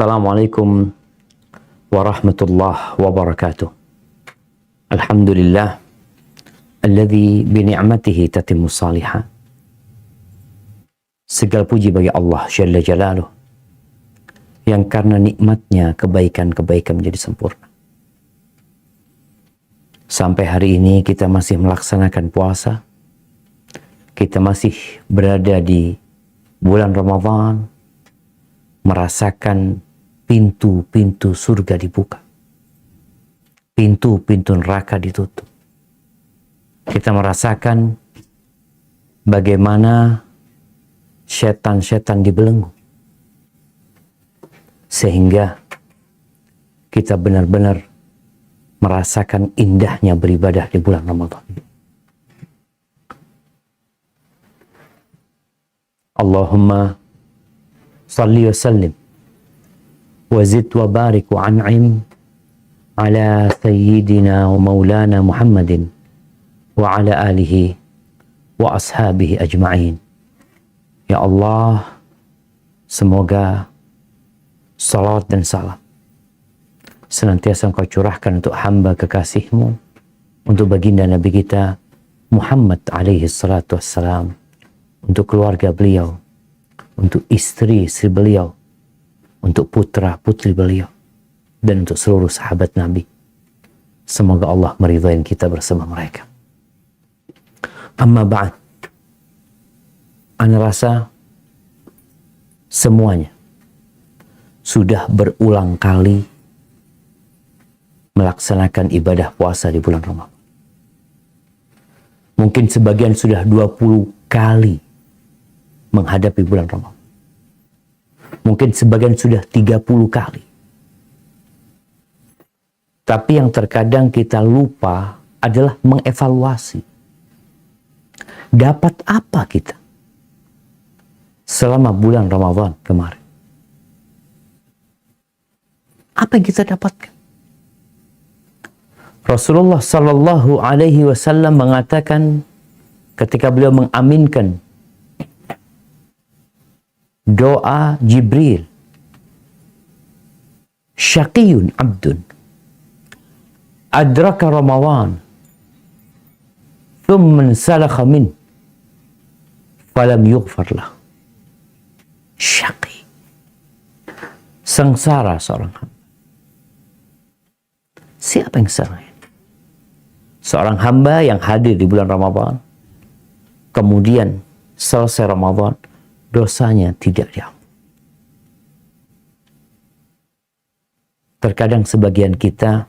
Assalamualaikum warahmatullahi wabarakatuh. Alhamdulillah alladzi bi ni'matihi tatimmu shalihat. Segala puji bagi Allah Jalla Jalaluh yang karena nikmatnya kebaikan-kebaikan menjadi sempurna. Sampai hari ini kita masih melaksanakan puasa. Kita masih berada di bulan Ramadan, merasakan pintu-pintu surga dibuka, pintu-pintu neraka ditutup. Kita merasakan bagaimana setan-setan dibelenggu, sehingga kita benar-benar merasakan indahnya beribadah di bulan Ramadan. Allahumma salli wa sallim wa zid wa barik wa an'im ala sayyidina wa maulana Muhammadin wa ala alihi wa ashabihi ajma'in. Ya Allah, semoga salawat dan salam senantiasa Engkau curahkan untuk hamba kekasih-Mu, untuk baginda Nabi kita Muhammad alaihi salatu wassalam, untuk keluarga beliau, untuk istri-istri beliau, untuk putra-putri beliau, dan untuk seluruh sahabat Nabi. Semoga Allah meridhai kita bersama mereka. Amma ba'd. Ana rasa semuanya sudah berulang kali melaksanakan ibadah puasa di bulan Ramadan. Mungkin sebagian sudah 20 kali menghadapi bulan Ramadan. Mungkin sebagian sudah 30 kali. Tapi yang terkadang kita lupa adalah mengevaluasi. Dapat apa kita selama bulan Ramadan kemarin? Apa yang kita dapatkan? Rasulullah Sallallahu Alaihi Wasallam mengatakan ketika beliau mengaminkan doa Jibril, syaqiyun abdun adraka Ramadan thumma salakha min falam yughfar lah. Syaqi, sengsara seorang hamba. Siapa yang sengsara? Seorang hamba yang hadir di bulan Ramadan, kemudian selesai Ramadan, dosanya tidak diampuni. Terkadang sebagian kita,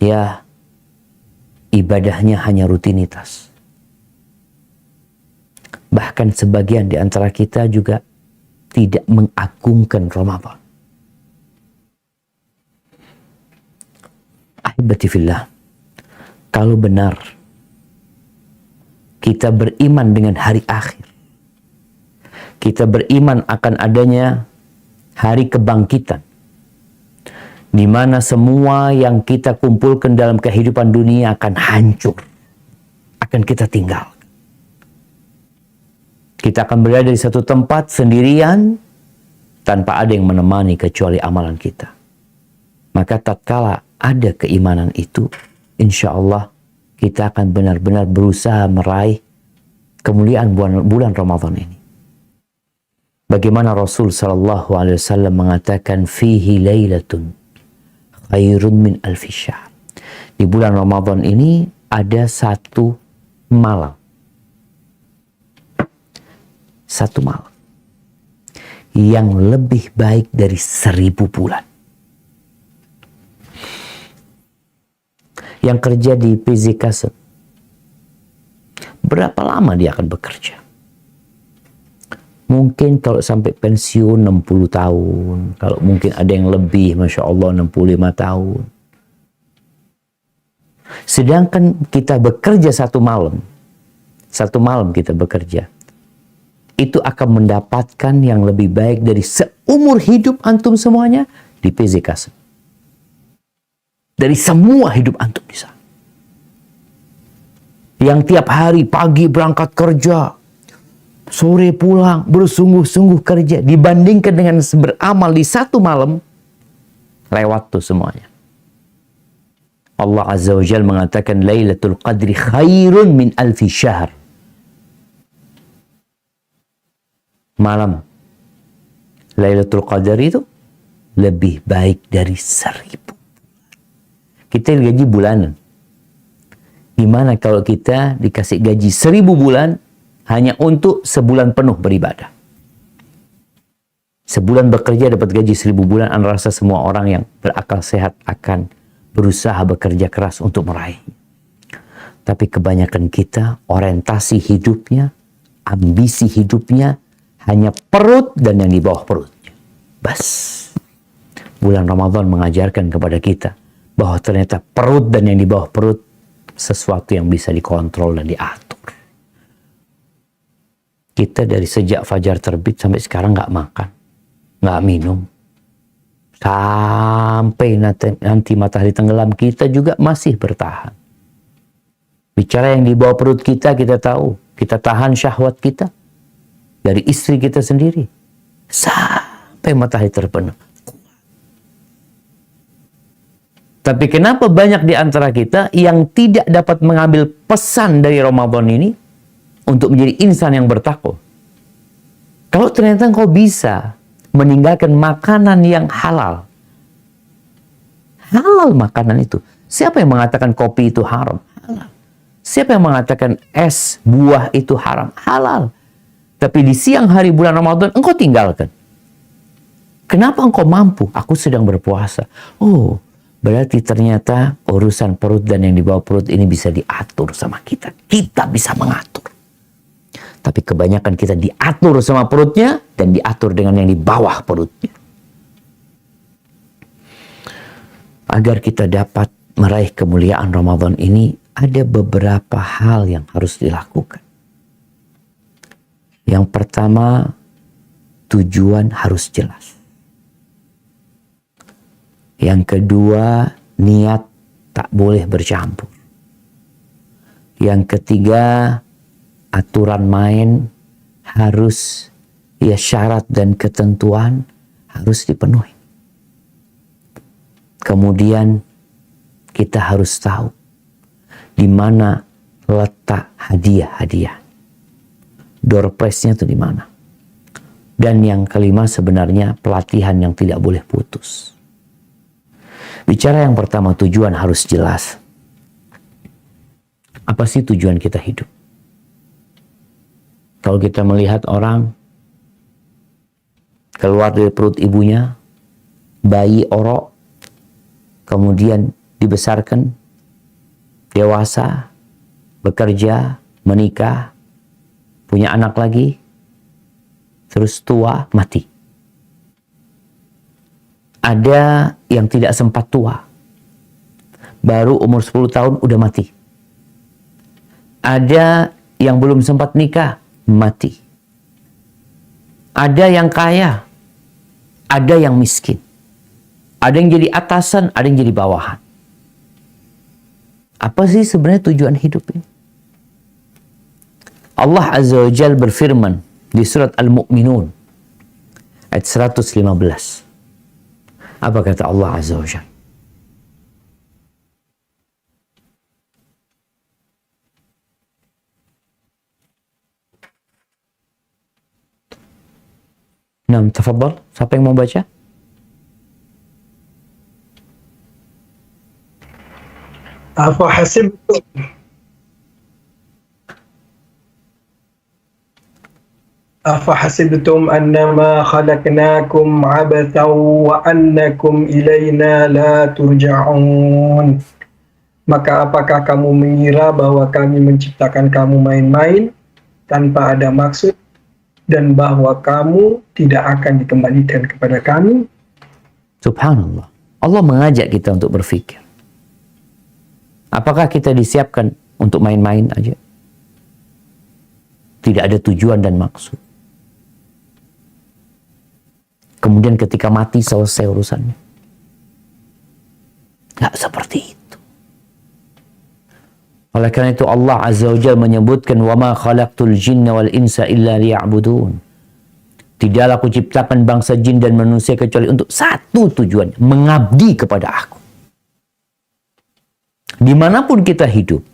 ya, ibadahnya hanya rutinitas. Bahkan sebagian di antara kita juga tidak mengagungkan Ramadan. Ahibati fillah, kalau benar kita beriman dengan hari akhir, kita beriman akan adanya hari kebangkitan, di mana semua yang kita kumpulkan dalam kehidupan dunia akan hancur, akan kita tinggal. Kita akan berada di satu tempat sendirian, tanpa ada yang menemani kecuali amalan kita. Maka tatkala ada keimanan itu, insya Allah kita akan benar-benar berusaha meraih kemuliaan bulan Ramadan ini. Bagaimana Rasul Sallallahu Alaihi Wasallam mengatakan, fihi lailatun khairun min alfi syahr. Di bulan Ramadan ini ada satu malam. Satu malam yang lebih baik dari 1000 bulan. Yang kerja di PZ Kasep, berapa lama dia akan bekerja? Mungkin kalau sampai pensiun 60 tahun. Kalau mungkin ada yang lebih, Masya Allah 65 tahun. Sedangkan kita bekerja satu malam kita bekerja, itu akan mendapatkan yang lebih baik dari seumur hidup antum semuanya di PZ Kasep. Dari semua hidup antum di sana. Yang tiap hari pagi berangkat kerja, Sore pulang, bersungguh-sungguh kerja. Dibandingkan dengan beramal di satu malam, lewat tuh semuanya. Allah Azza wa Jalla mengatakan Lailatul Qadri khairun min alfi syahr. Malam Lailatul Qadri itu lebih baik dari 1000. Kita gaji bulanan. Gimana kalau kita dikasih gaji 1000 bulan hanya untuk sebulan penuh beribadah? Sebulan bekerja dapat gaji 1000 bulan. Anda rasa semua orang yang berakal sehat akan berusaha bekerja keras untuk meraih. Tapi kebanyakan kita, orientasi hidupnya, ambisi hidupnya, hanya perut dan yang di bawah perutnya. Bas. Bulan Ramadan mengajarkan kepada kita bahwa ternyata perut dan yang di bawah perut sesuatu yang bisa dikontrol dan diatur. Kita dari sejak fajar terbit sampai sekarang nggak makan, nggak minum. Sampai nanti matahari tenggelam, kita juga masih bertahan. Bicara yang di bawah perut kita, kita tahu. Kita tahan syahwat kita dari istri kita sendiri. Sampai matahari terbenam. Tapi kenapa banyak di antara kita yang tidak dapat mengambil pesan dari Ramadan ini untuk menjadi insan yang bertakwa? Kalau ternyata engkau bisa meninggalkan makanan yang halal. Halal makanan itu. Siapa yang mengatakan kopi itu haram? Halal. Siapa yang mengatakan es buah itu haram? Halal. Tapi di siang hari bulan Ramadan engkau tinggalkan. Kenapa engkau mampu? Aku sedang berpuasa. Oh, berarti ternyata urusan perut dan yang di bawah perut ini bisa diatur sama kita. Kita bisa mengatur. Tapi kebanyakan kita diatur sama perutnya dan diatur dengan yang di bawah perutnya. Agar kita dapat meraih kemuliaan Ramadan ini, ada beberapa hal yang harus dilakukan. Yang pertama, tujuan harus jelas. Yang kedua, niat tak boleh bercampur. Yang ketiga, aturan main harus, ya syarat dan ketentuan harus dipenuhi. Kemudian kita harus tahu di mana letak hadiah-hadiah. Door prize-nya itu di mana. Dan yang kelima sebenarnya pelatihan yang tidak boleh putus. Bicara yang pertama, tujuan harus jelas. Apa sih tujuan kita hidup? Kalau kita melihat orang keluar dari perut ibunya, bayi orok, kemudian dibesarkan, dewasa, bekerja, menikah, punya anak lagi, terus tua, mati. Ada yang tidak sempat tua, baru umur 10 tahun udah mati. Ada yang belum sempat nikah, mati. Ada yang kaya, ada yang miskin. Ada yang jadi atasan, ada yang jadi bawahan. Apa sih sebenarnya tujuan hidup ini? Allah Azza wa Jalla berfirman di surat Al-Mu'minun ayat 115. Apa kata Allah Azza wa Jalla? Nah, tafadhal, siapa yang mau baca? أفحسبتم أنما خلقناكم عبثا وأنكم إلينا لا ترجعون. Maka apakah kamu mengira bahwa kami menciptakan kamu main-main tanpa ada maksud dan bahwa kamu tidak akan dikembalikan kepada kami? Subhanallah. Allah mengajak kita untuk berpikir. Apakah kita disiapkan untuk main-main aja? Tidak ada tujuan dan maksud. Kemudian ketika mati selesai urusannya. Nggak seperti itu. Oleh karena itu Allah Azza wa Jalla menyebutkan wa ma khalaqtul jinna wal insa illa liya'budun. Tidaklah aku ciptakan bangsa jin dan manusia kecuali untuk satu tujuan, mengabdi kepada aku. Dimanapun kita hidup,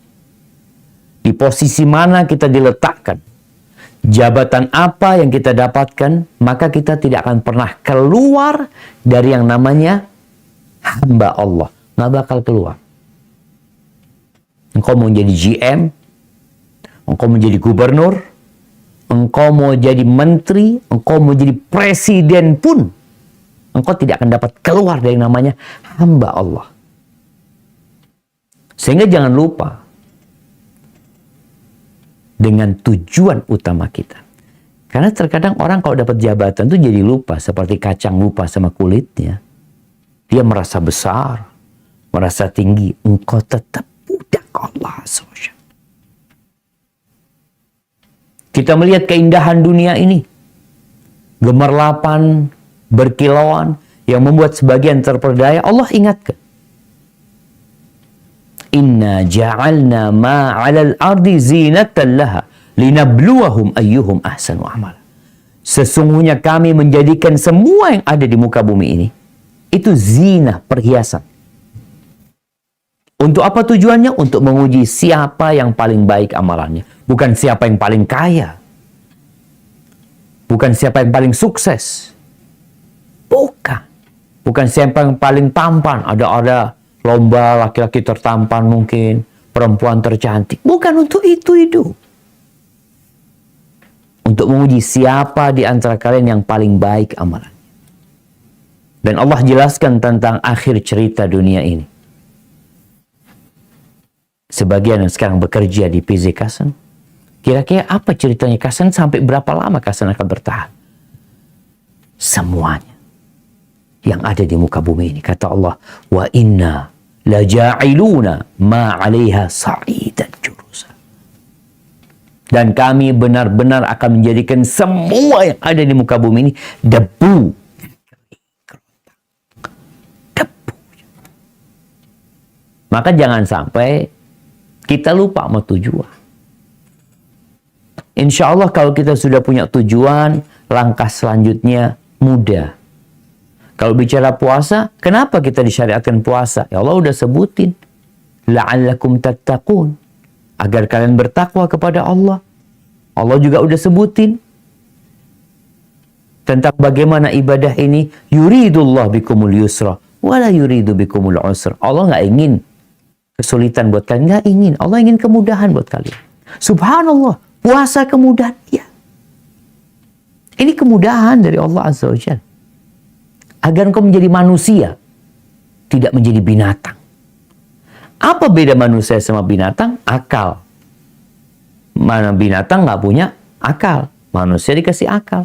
di posisi mana kita diletakkan, jabatan apa yang kita dapatkan, maka kita tidak akan pernah keluar dari yang namanya hamba Allah. Nggak bakal keluar. Engkau mau jadi GM, engkau mau jadi gubernur, engkau mau jadi menteri, engkau mau jadi presiden pun, engkau tidak akan dapat keluar dari yang namanya hamba Allah. Sehingga jangan lupa dengan tujuan utama kita. Karena terkadang orang kalau dapat jabatan tuh jadi lupa, seperti kacang lupa sama kulitnya. Dia merasa besar, merasa tinggi. Engkau tetap budak Allah SWT. Kita melihat keindahan dunia ini, gemerlapan, berkilauan, yang membuat sebagian terperdaya. Allah ingatkan, inna ja'alna ma 'alal ardi zinatan laha linabluwahum ayyuhum ahsanu amala. Sesungguhnya kami menjadikan semua yang ada di muka bumi ini itu zina, perhiasan. Untuk apa tujuannya? Untuk menguji siapa yang paling baik amalannya. Bukan siapa yang paling kaya. Bukan siapa yang paling sukses. Bukan. Bukan siapa yang paling tampan. Ada lomba laki-laki tertampan mungkin. Perempuan tercantik. Bukan untuk itu hidup. Untuk menguji siapa di antara kalian yang paling baik amalannya. Dan Allah jelaskan tentang akhir cerita dunia ini. Sebagian yang sekarang bekerja di PZ Kasen, kira-kira apa ceritanya Kasen, sampai berapa lama Kasen akan bertahan? Semuanya yang ada di muka bumi ini, kata Allah, wa inna la ja'iluna ma 'alaiha sa'idan jurusa. Dan kami benar-benar akan menjadikan semua yang ada di muka bumi ini debu. Debu. Maka jangan sampai kita lupa sama tujuan. Insya Allah kalau kita sudah punya tujuan, langkah selanjutnya mudah. Kalau bicara puasa, kenapa kita disyariatkan puasa? Ya Allah udah sebutin. La'allakum tattaqun. Agar kalian bertakwa kepada Allah. Allah juga udah sebutin tentang bagaimana ibadah ini. Yuridullah bikumul yusra. Wala yuridu bikumul usra. Allah nggak ingin kesulitan buat kalian, nggak ingin. Allah ingin kemudahan buat kalian. Subhanallah, puasa kemudahan. Ya. Ini kemudahan dari Allah Azza wa Jalla. Agar engkau menjadi manusia, tidak menjadi binatang. Apa beda manusia sama binatang? Akal. Mana binatang nggak punya akal. Manusia dikasih akal.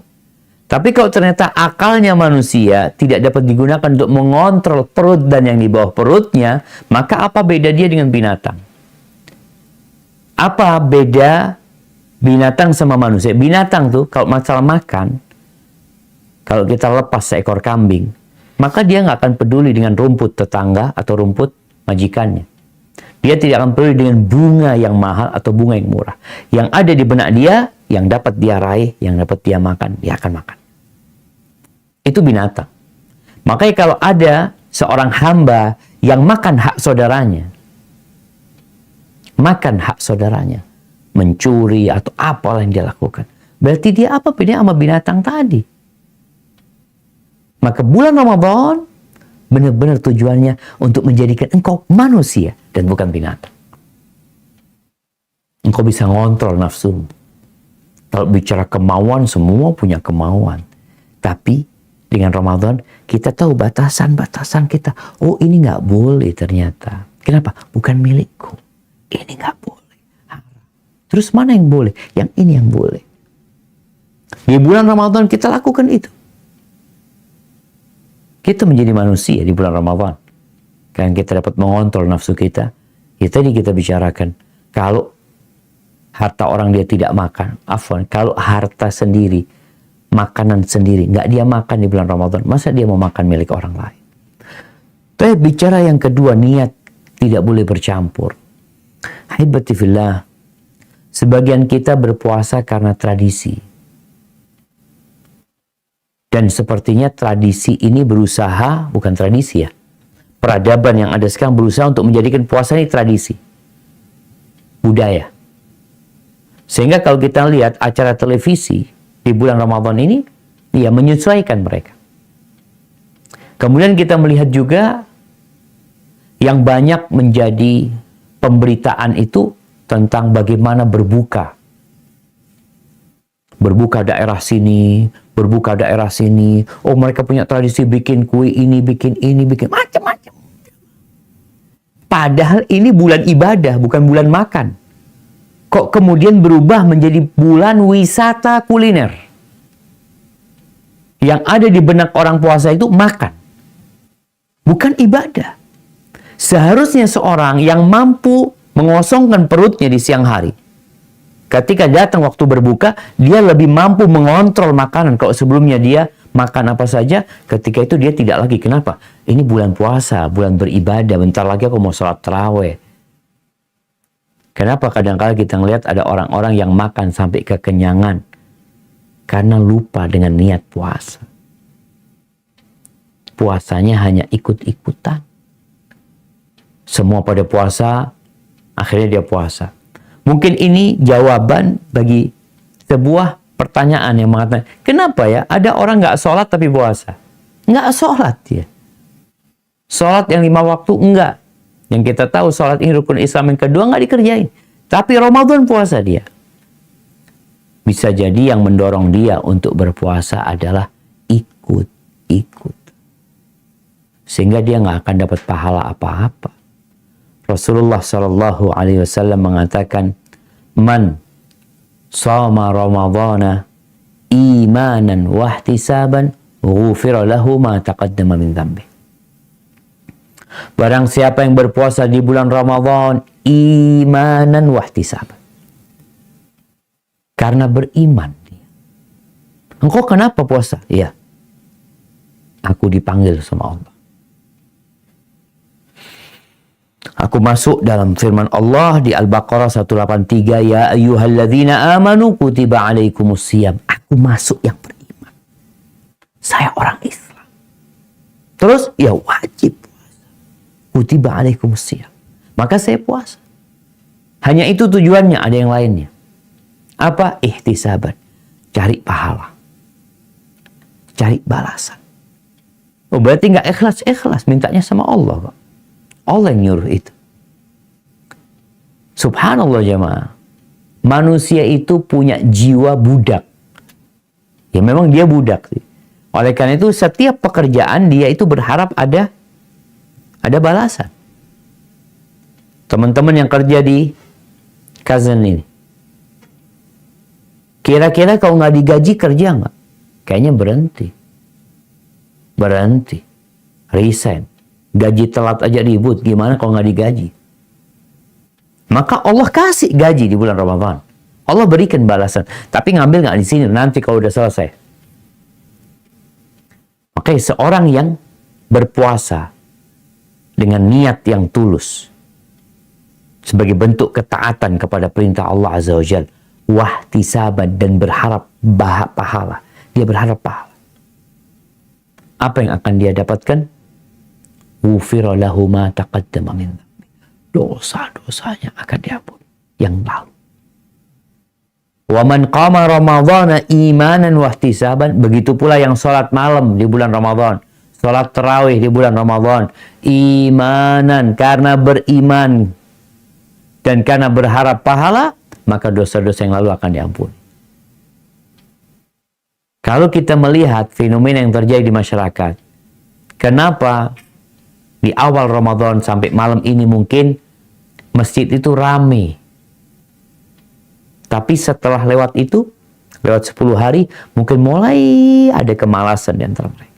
Tapi kalau ternyata akalnya manusia tidak dapat digunakan untuk mengontrol perut dan yang di bawah perutnya, maka apa beda dia dengan binatang? Apa beda binatang sama manusia? Binatang tuh kalau masalah makan, kalau kita lepas seekor kambing, maka dia nggak akan peduli dengan rumput tetangga atau rumput majikannya. Dia tidak akan peduli dengan bunga yang mahal atau bunga yang murah. Yang ada di benak dia, yang dapat dia raih, yang dapat dia makan, dia akan makan. Itu binatang. Makanya kalau ada seorang hamba yang makan hak saudaranya, mencuri atau apalah yang dia lakukan, berarti dia apa bedanya sama binatang tadi? Maka bulan Ramadan benar-benar tujuannya untuk menjadikan engkau manusia dan bukan binatang. Engkau bisa ngontrol nafsu. Kalau bicara kemauan, semua punya kemauan. Tapi dengan Ramadan, kita tahu batasan-batasan kita. Oh, ini nggak boleh ternyata. Kenapa? Bukan milikku. Ini nggak boleh. Terus mana yang boleh? Yang ini yang boleh. Di bulan Ramadan kita lakukan itu. Kita menjadi manusia di bulan Ramadan. Kan kita dapat mengontrol nafsu kita. Kita bicarakan. Kalau harta orang dia tidak makan. Kalau harta sendiri, makanan sendiri, nggak dia makan di bulan Ramadan, masa dia mau makan milik orang lain? Tapi bicara yang kedua, niat tidak boleh bercampur. Ahibati fillah, sebagian kita berpuasa karena tradisi. Dan sepertinya tradisi ini berusaha, bukan tradisi ya, peradaban yang ada sekarang berusaha untuk menjadikan puasa ini tradisi, budaya. Sehingga kalau kita lihat acara televisi di bulan Ramadan ini, ya menyesuaikan mereka. Kemudian kita melihat juga yang banyak menjadi pemberitaan itu tentang bagaimana berbuka. Berbuka daerah sini, berbuka daerah sini. Oh, mereka punya tradisi bikin kue ini, bikin macam-macam. Padahal ini bulan ibadah, bukan bulan makan. Kok kemudian berubah menjadi bulan wisata kuliner? Yang ada di benak orang puasa itu makan, bukan ibadah. Seharusnya seorang yang mampu mengosongkan perutnya di siang hari, ketika datang waktu berbuka, dia lebih mampu mengontrol makanan. Kalau sebelumnya dia makan apa saja, ketika itu dia tidak lagi. Kenapa? Ini bulan puasa, bulan beribadah. Bentar lagi aku mau sholat tarawih. Kenapa kadang-kadang kita ngelihat ada orang-orang yang makan sampai kekenyangan? Karena lupa dengan niat puasa. Puasanya hanya ikut-ikutan. Semua pada puasa, akhirnya dia puasa. Mungkin ini jawaban bagi sebuah pertanyaan yang mengatakan, kenapa ya ada orang nggak sholat tapi puasa? Nggak sholat dia. Sholat yang 5 waktu enggak. Yang kita tahu sholat ini rukun Islam yang kedua nggak dikerjain. Tapi Ramadan puasa dia. Bisa jadi yang mendorong dia untuk berpuasa adalah ikut-ikut. Sehingga dia nggak akan dapat pahala apa-apa. Rasulullah Shallallahu Alaihi Wasallam mengatakan, "Man shoma Ramadhana imanan wahtisaban, ghufira lahu ma taqaddama min dzambi." Barang siapa yang berpuasa di bulan Ramadan imanan wahtisaban, karena beriman dia. Engkau kenapa puasa? Iya, aku dipanggil sama Allah. Aku masuk dalam firman Allah di Al-Baqarah 183, ya ayyuhalladzina amanu kutiba alaikumusiyam. Aku masuk yang beriman. Saya orang Islam. Terus ya wajib puasa. Kutiba alaikumusiyam. Maka saya puasa. Hanya itu tujuannya, ada yang lainnya. Apa? Ihtisaban. Cari pahala. Cari balasan. Oh, berarti nggak ikhlas, mintanya sama Allah, Pak. Allah yang nyuruh itu. Subhanallah jamaah. Manusia itu punya jiwa budak. Ya memang dia budak sih. Oleh karena itu setiap pekerjaan dia itu berharap ada balasan. Teman-teman yang kerja di Kazan ini, kira-kira kalau nggak digaji kerja nggak? Kayaknya berhenti, resign. Gaji telat aja ribut, gimana kalau nggak digaji? Maka Allah kasih gaji di bulan Ramadan. Allah berikan balasan, tapi ngambil nggak di sini, nanti kalau udah selesai. Oke, seorang yang berpuasa dengan niat yang tulus sebagai bentuk ketaatan kepada perintah Allah Azza wa Jalla, wahtisaban, dan berharap pahala. Dia berharap pahala. Apa yang akan dia dapatkan? Ghufira lahu ma taqaddama min dzambi. Dosa-dosanya akan diampuni yang lalu. Wa man qama ramadhana imanan wahtisaban, begitu pula yang salat malam di bulan Ramadan, salat tarawih di bulan Ramadan, imanan, karena beriman dan karena berharap pahala, maka dosa-dosa yang lalu akan diampuni. Kalau kita melihat fenomena yang terjadi di masyarakat, kenapa di awal Ramadan sampai malam ini mungkin masjid itu rame. Tapi setelah lewat 10 hari, mungkin mulai ada kemalasan di antara mereka.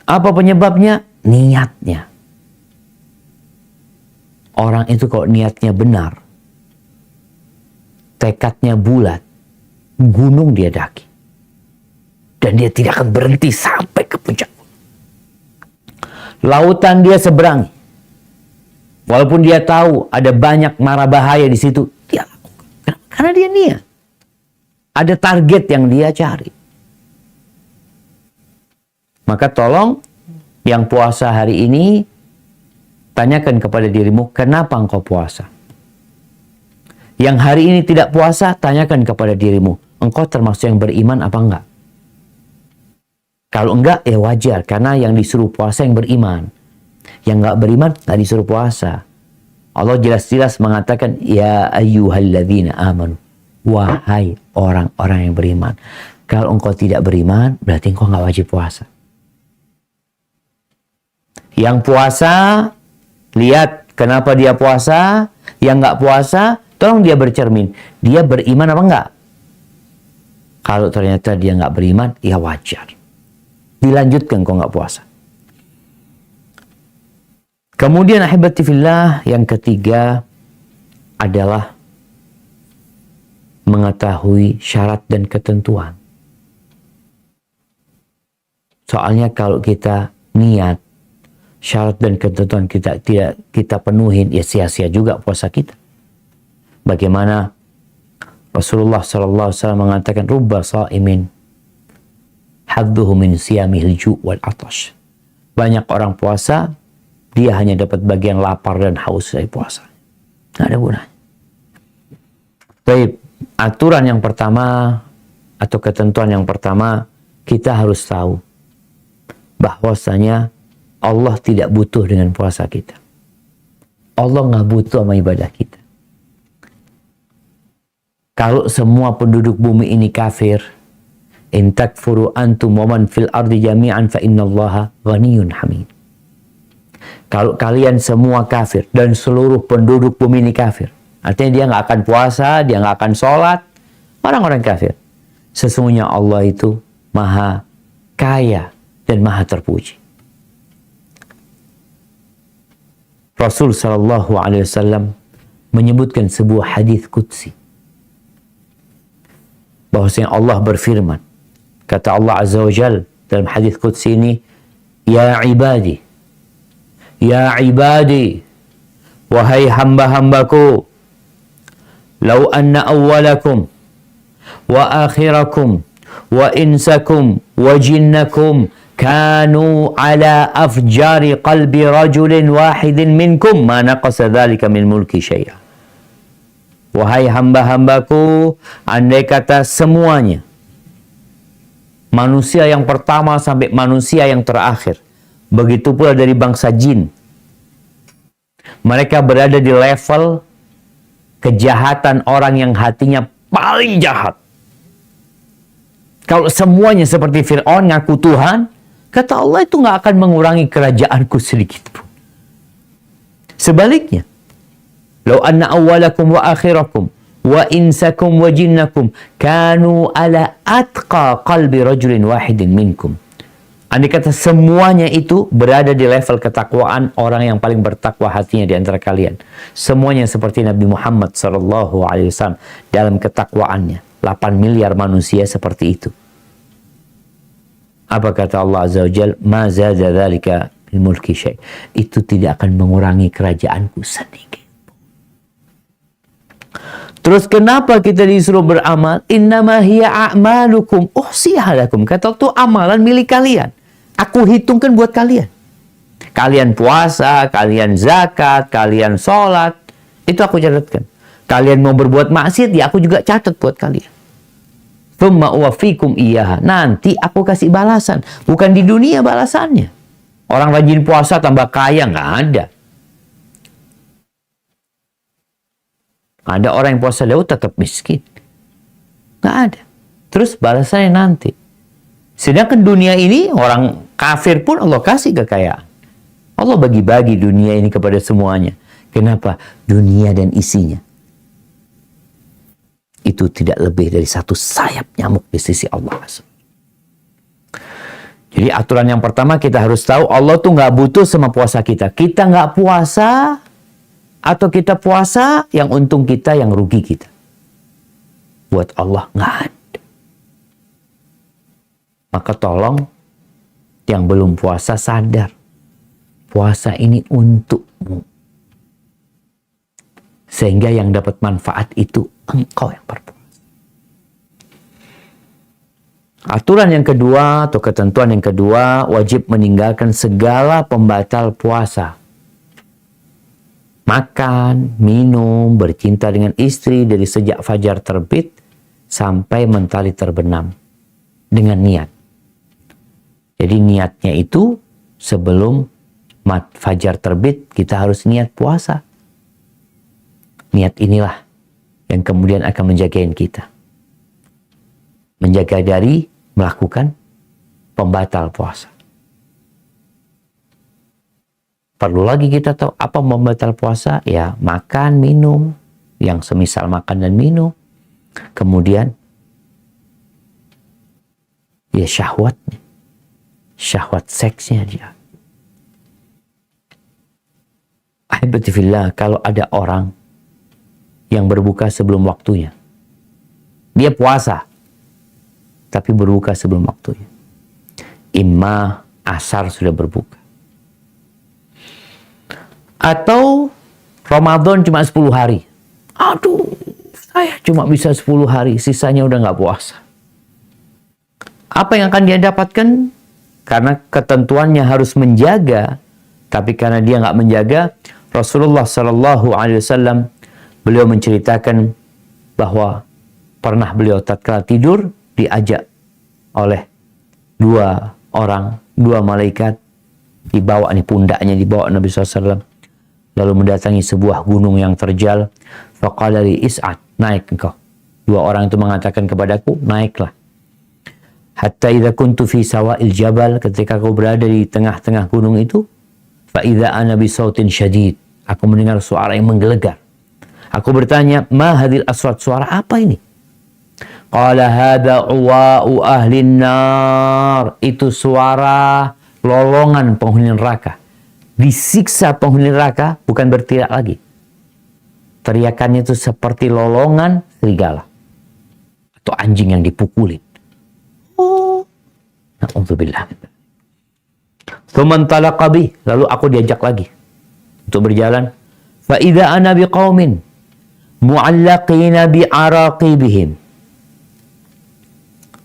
Apa penyebabnya? Niatnya. Orang itu kalau niatnya benar, tekadnya bulat, gunung dia daki. Dan dia tidak akan berhenti sampai ke puncak. Lautan dia seberangi. Walaupun dia tahu ada banyak mara bahaya di situ, dia lakukan. Karena dia niat. Ada target yang dia cari. Maka tolong yang puasa hari ini, tanyakan kepada dirimu, kenapa engkau puasa? Yang hari ini tidak puasa, tanyakan kepada dirimu, engkau termasuk yang beriman apa enggak? Kalau enggak, ya wajar. Karena yang disuruh puasa yang beriman. Yang enggak beriman, enggak disuruh puasa. Allah jelas-jelas mengatakan, ya ayyuhalladzina amanu. Wahai orang-orang yang beriman. Kalau engkau tidak beriman, berarti engkau enggak wajib puasa. Yang puasa, lihat kenapa dia puasa. Yang enggak puasa, tolong dia bercermin. Dia beriman apa enggak? Kalau ternyata dia enggak beriman, ya wajar. Dilanjutkan kok nggak puasa. Kemudian ahibati fillah, yang ketiga adalah mengetahui syarat dan ketentuan. Soalnya kalau kita niat syarat dan ketentuan kita tidak kita penuhin, ya sia-sia juga puasa kita. Bagaimana Rasulullah SAW mengatakan, rubba sha'imin hadduhu min siyamihil ju' wal atash. Banyak orang puasa, dia hanya dapat bagian lapar dan haus dari puasa. Nggak ada gunanya. Baik, aturan yang pertama atau ketentuan yang pertama, kita harus tahu bahwasanya Allah tidak butuh dengan puasa kita. Allah nggak butuh sama ibadah kita. Kalau semua penduduk bumi ini kafir, in takfuru antum wa man fil ardi jami'an fa innallaha ghaniyyun hamid. Kalau kalian semua kafir dan seluruh penduduk bumi ini kafir, artinya dia nggak akan puasa, dia nggak akan sholat, orang-orang kafir. Sesungguhnya Allah itu maha kaya dan maha terpuji. Rasul sallallahu alaihi wasallam menyebutkan sebuah hadis qudsi, bahwasanya Allah berfirman, kata Allah Azza wa Jal dalam hadis qudsi ini, ya ibadi, wahai hamba-hambaku, lau anna awwalakum wa akhirakum wa insakum wa jinnakum kanu ala afjari qalbi rajulin wahidin minkum ma naqasa dhalika min mulki syai'a. Wahai hamba-hambaku, andai kata semuanya, manusia yang pertama sampai manusia yang terakhir, begitu pula dari bangsa jin, mereka berada di level kejahatan orang yang hatinya paling jahat. Kalau semuanya seperti Fir'aun ngaku Tuhan, kata Allah itu nggak akan mengurangi kerajaanku sedikit pun. Sebaliknya, lau anna awwalakum wa akhirakum wa insakum wa jinnakum kanu ala atqa qalbi rajulin wahidin minkum. Andai kata semuanya itu berada di level ketakwaan orang yang paling bertakwa hatinya di antara kalian. Semuanya seperti Nabi Muhammad SAW dalam ketakwaannya. 8 miliar manusia seperti itu. Apa kata Allah Azza wa Jal? Ma zada dzalika min mulki syai'. Itu tidak akan mengurangi kerajaanku sedikit. Terus kenapa kita disuruh beramal? Innama hiya a'malukum uhsiha lakum. Kata itu amalan milik kalian. Aku hitungkan buat kalian. Kalian puasa, kalian zakat, kalian sholat. Itu aku catatkan. Kalian mau berbuat maksiat, ya aku juga catat buat kalian. Thumma uwafikum iyaha. Nanti aku kasih balasan. Bukan di dunia balasannya. Orang rajin puasa tambah kaya, nggak ada. Ada orang yang puasa jauh tetap miskin. Nggak ada. Terus balasannya nanti. Sedangkan dunia ini orang kafir pun Allah kasih kekayaan. Allah bagi-bagi dunia ini kepada semuanya. Kenapa? Dunia dan isinya itu tidak lebih dari satu sayap nyamuk di sisi Allah. Jadi aturan yang pertama kita harus tahu Allah tuh nggak butuh sama puasa kita. Kita nggak puasa atau kita puasa, yang untung kita, yang rugi kita. Buat Allah nggak ada. Maka tolong yang belum puasa sadar. Puasa ini untukmu. Sehingga yang dapat manfaat itu engkau yang berpuasa. Aturan yang kedua atau ketentuan yang kedua, wajib meninggalkan segala pembatal puasa. Makan, minum, bercinta dengan istri dari sejak fajar terbit sampai mentari terbenam dengan niat. Jadi niatnya itu sebelum fajar terbit kita harus niat puasa. Niat inilah yang kemudian akan menjagain kita. Menjaga dari melakukan pembatal puasa. Perlu lagi kita tahu apa pembatal puasa? Ya, makan, minum, yang semisal makan dan minum. Kemudian, ya syahwatnya. Syahwat seksnya dia. Ahibati fillah, kalau ada orang yang berbuka sebelum waktunya. Dia puasa, tapi berbuka sebelum waktunya. Imma asar sudah berbuka. Atau Ramadan cuma 10 hari. Aduh, saya cuma bisa 10 hari, sisanya udah nggak puasa. Apa yang akan dia dapatkan? Karena ketentuannya harus menjaga, tapi karena dia nggak menjaga, Rasulullah Shallallahu Alaihi Wasallam beliau menceritakan bahwa pernah beliau tatkala tidur diajak oleh dua malaikat, dibawa nih pundaknya, dibawa Nabi SAW, lalu mendatangi sebuah gunung yang terjal. Faqala li is'ad, naik engkau. Dua orang itu mengatakan kepadaku, naiklah. Hatta idza kuntu fi sawa'il jabal, ketika kau berada di tengah-tengah gunung itu, fa idza ana bi sautin syadid, aku mendengar suara yang menggelegar. Aku bertanya, ma hadhil aswat, suara apa ini? Qala hadza uwa'u ahlin nar, itu suara lolongan penghuni neraka. Disiksa penghuni neraka, bukan berteriak lagi. Teriakannya itu seperti lolongan serigala atau anjing yang dipukulin. Oh, na'udzubillah. Tsumantalaqa bi, lalu aku diajak lagi untuk berjalan. Fa idza ana biqaumin mu'allaqina bi'araqibihim.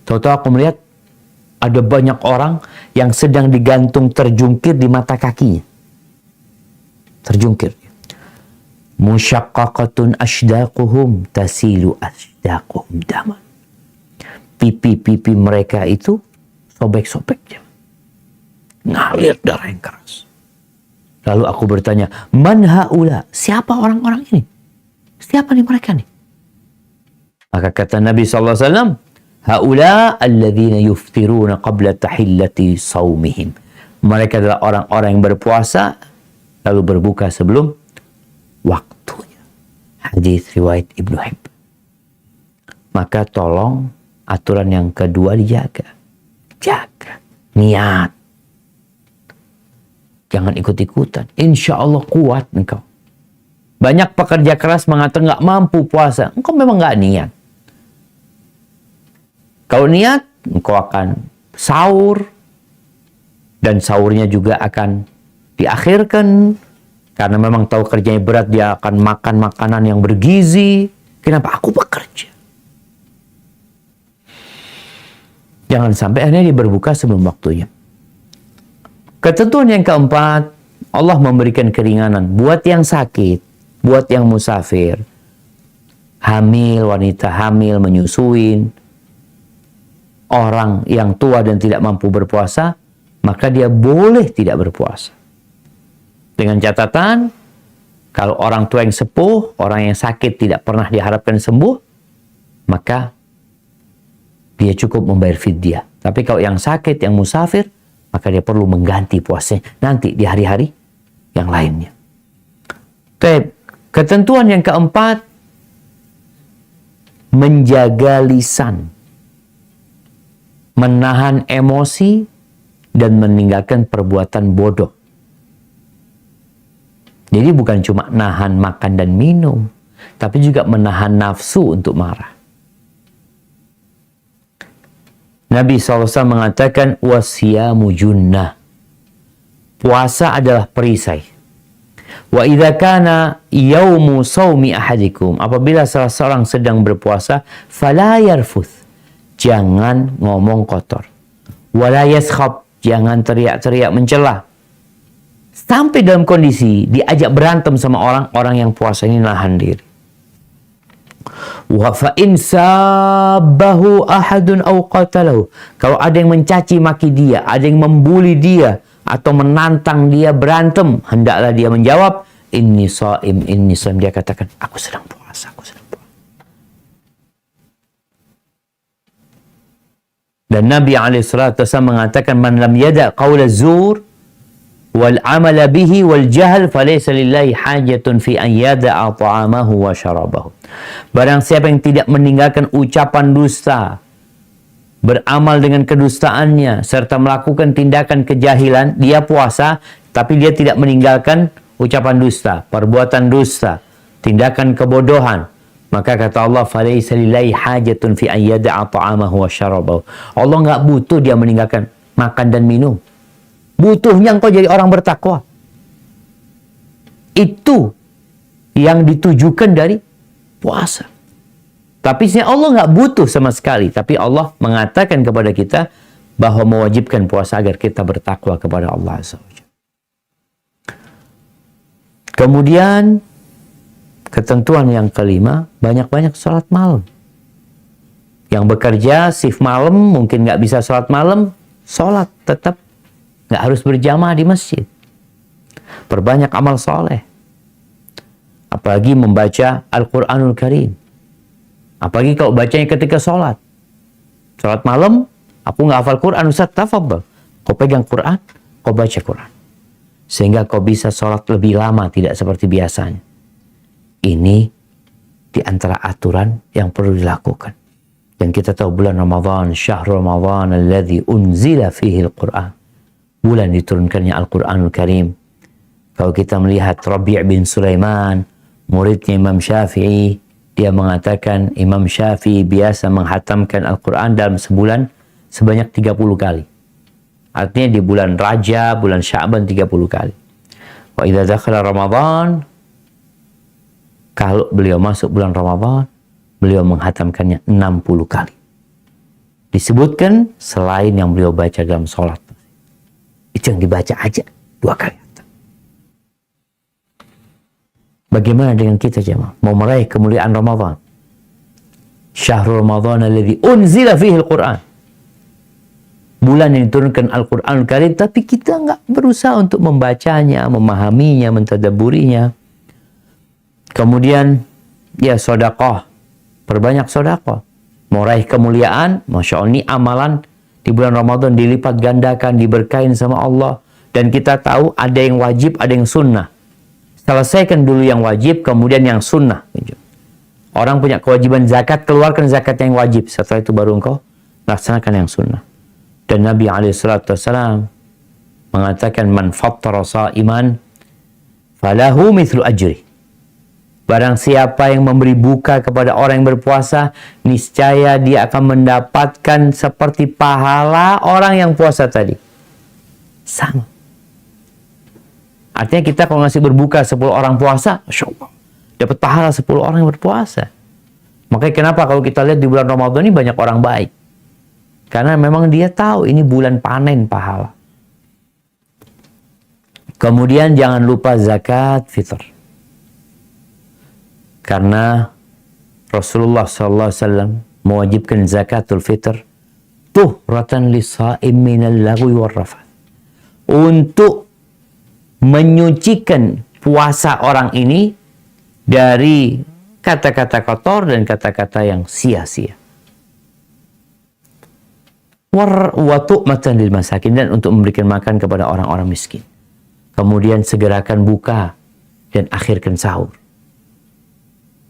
Tahu-tahu aku melihat ada banyak orang yang sedang digantung terjungkir di mata kakinya. Terjungkir. Musyaqqaqatun ashdaquhum tasilu ashdaquhum daman. Pipi-pipi mereka itu sobek-sobek. Ngalir darah yang keras. Lalu aku bertanya, man haula? Siapa orang-orang ini? Siapa nih mereka nih? Maka kata Nabi SAW, haula alladzina yuftiruna qabla tahillati saumihim. Mereka adalah orang-orang yang berpuasa lalu berbuka sebelum waktunya. Hadis riwayat Ibnu Hibban. Maka tolong aturan yang kedua dijaga. Jaga niat. Jangan ikut-ikutan. Insya Allah kuat engkau. Banyak pekerja keras mengatakan nggak mampu puasa. Engkau memang nggak niat. Kalau niat, engkau akan sahur. Dan sahurnya juga akan diakhirkan. Karena memang tahu kerjanya berat, dia akan makan makanan yang bergizi. Kenapa? Aku bekerja. Jangan sampai akhirnya dia berbuka sebelum waktunya. Ketentuan yang keempat, Allah memberikan keringanan buat yang sakit, buat yang musafir, hamil, wanita hamil, menyusuin, orang yang tua dan tidak mampu berpuasa, maka dia boleh tidak berpuasa. Dengan catatan, kalau orang tua yang sepuh, orang yang sakit tidak pernah diharapkan sembuh, maka dia cukup membayar fidyah. Tapi kalau yang sakit, yang musafir, maka dia perlu mengganti puasanya nanti di hari-hari yang lainnya. Ketentuan yang keempat, menjaga lisan, menahan emosi, dan meninggalkan perbuatan bodoh. Jadi bukan cuma nahan makan dan minum, tapi juga menahan nafsu untuk marah. Nabi SAW mengatakan, wasiyamu junnah. Puasa adalah perisai Wa idza kana yaumu shaumi ahadikum, apabila salah seorang sedang berpuasa, fala yarfuth, jangan ngomong kotor. Wala yaskhab, jangan teriak-teriak mencela. Sampai dalam kondisi diajak berantem sama orang yang puasa ini nahan diri. Wa fa in sabbahu ahadun aw qatalahu, kalau ada yang mencaci maki dia, ada yang membuli dia atau menantang dia berantem, hendaklah dia menjawab inni shaim, inni shaim. Dia katakan aku sedang puasa, aku sedang puasa. Dan Nabi alaihissalatu wasallam mengatakan man lam yada qaula zur wal amala bihi wal jahl falaysa lillahi hajatun fi an yada'a ta'amahu wa syarabahu. Barang siapa yang tidak meninggalkan ucapan dusta, beramal dengan kedustaannya, serta melakukan tindakan kejahilan, dia puasa tapi dia tidak meninggalkan ucapan dusta, perbuatan dusta, tindakan kebodohan, maka kata Allah falaysa lillahi hajatun fi an yada'a ta'amahu wa syarabahu. Allah enggak butuh dia meninggalkan makan dan minum. Butuhnya engkau jadi orang bertakwa. Itu yang ditujukan dari puasa. Tapi sebenarnya Allah nggak butuh sama sekali. Tapi Allah mengatakan kepada kita bahwa mewajibkan puasa agar kita bertakwa kepada Allah Azza wa Jalla. Kemudian ketentuan yang kelima, banyak-banyak sholat malam. Yang bekerja shift malam mungkin nggak bisa sholat malam, sholat tetap. Nggak harus berjamaah di masjid. Perbanyak amal soleh. Apalagi membaca Al-Quranul Karim. Apalagi kalau bacanya ketika sholat. Sholat malam, aku nggak hafal Quran, Ustaz, tafadhal. Kau pegang Quran, kau baca Quran. Sehingga kau bisa sholat lebih lama, tidak seperti biasanya. Ini di antara aturan yang perlu dilakukan. Dan kita tahu bulan Ramadan, syahrul Ramadan alladzi unzila fihi al-Quran. Bulan diturunkannya Al-Quranul Karim. Kalau kita melihat Rabi' bin Sulaiman, muridnya Imam Syafi'i, dia mengatakan Imam Syafi'i biasa menghatamkan Al-Quran dalam sebulan sebanyak 30 kali. Artinya di bulan Rajab, bulan Sya'ban 30 kali. Wa idza dakhala Ramadan, kalau beliau masuk bulan Ramadan, beliau menghatamkannya 60 kali. Disebutkan selain yang beliau baca dalam sholat. Itu yang dibaca aja 2 kali. Bagaimana dengan kita jemaah? Mau meraih kemuliaan Ramadan. Syahrul Ramadan alladzi unzila fihi al-Quran. Bulan yang diturunkan Al-Quranul Karim, tapi kita nggak berusaha untuk membacanya, memahaminya, mentadabburinya. Kemudian, ya sedekah. Perbanyak sedekah. Mau raih kemuliaan, Masya Allah, ini amalan di bulan Ramadan dilipat gandakan, diberkahin sama Allah. Dan kita tahu ada yang wajib, ada yang sunnah. Selesaikan dulu yang wajib, kemudian yang sunnah. Orang punya kewajiban zakat, keluarkan zakat yang wajib. Setelah itu baru engkau laksanakan yang sunnah. Dan Nabi SAW mengatakan, man fattara sa'iman falahu mithlu ajri. Barang siapa yang memberi buka kepada orang yang berpuasa, niscaya dia akan mendapatkan seperti pahala orang yang puasa tadi. Sama. Artinya kita kalau ngasih berbuka 10 orang puasa, Masya Allah, dapat pahala 10 orang yang berpuasa. Makanya kenapa kalau kita lihat di bulan Ramadan ini banyak orang baik. Karena memang dia tahu ini bulan panen pahala. Kemudian jangan lupa zakat fitr. Karena Rasulullah SAW mewajibkan zakatul fitr tuhratan lis-sha'im minal lagwi war rafath. Untuk menyucikan puasa orang ini dari kata-kata kotor dan kata-kata yang sia-sia. Wa tu'matan lil masakin, dan untuk memberikan makan kepada orang-orang miskin. Kemudian segerakan buka dan akhirkan sahur.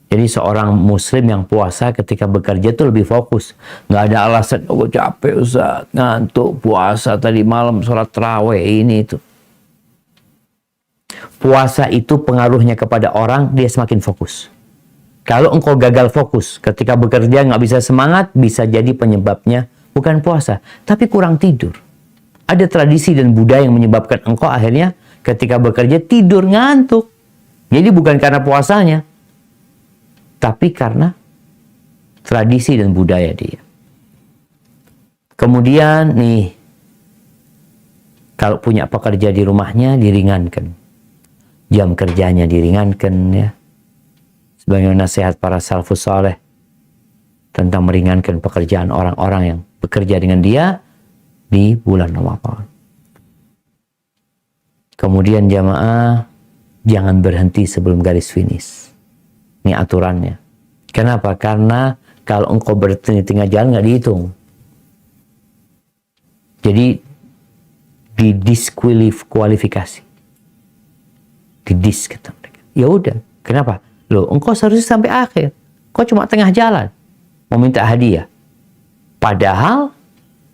Jadi seorang muslim yang puasa ketika bekerja itu lebih fokus. Nggak ada alasan, oh capek Ustaz, ngantuk, puasa tadi malam, sholat tarawih, ini itu. Puasa itu pengaruhnya kepada orang, dia semakin fokus. Kalau engkau gagal fokus ketika bekerja, nggak bisa semangat, bisa jadi penyebabnya bukan puasa, tapi kurang tidur. Ada tradisi dan budaya yang menyebabkan engkau akhirnya ketika bekerja tidur ngantuk. Jadi bukan karena puasanya, tapi karena tradisi dan budaya dia. Kemudian nih, kalau punya pekerja di rumahnya diringankan. Jam kerjanya diringankan ya. Sebagai nasihat para salafus saleh tentang meringankan pekerjaan orang-orang yang bekerja dengan dia di bulan Ramadan. Kemudian jamaah, jangan berhenti sebelum garis finish. Ini aturannya. Kenapa? Karena kalau engkau berhenti di tengah jalan nggak dihitung. Jadi didiskualifikasi. Didis kata mereka. Ya udah, kenapa? Loh, engkau seharusnya sampai akhir. Kau cuma tengah jalan mau minta hadiah. Padahal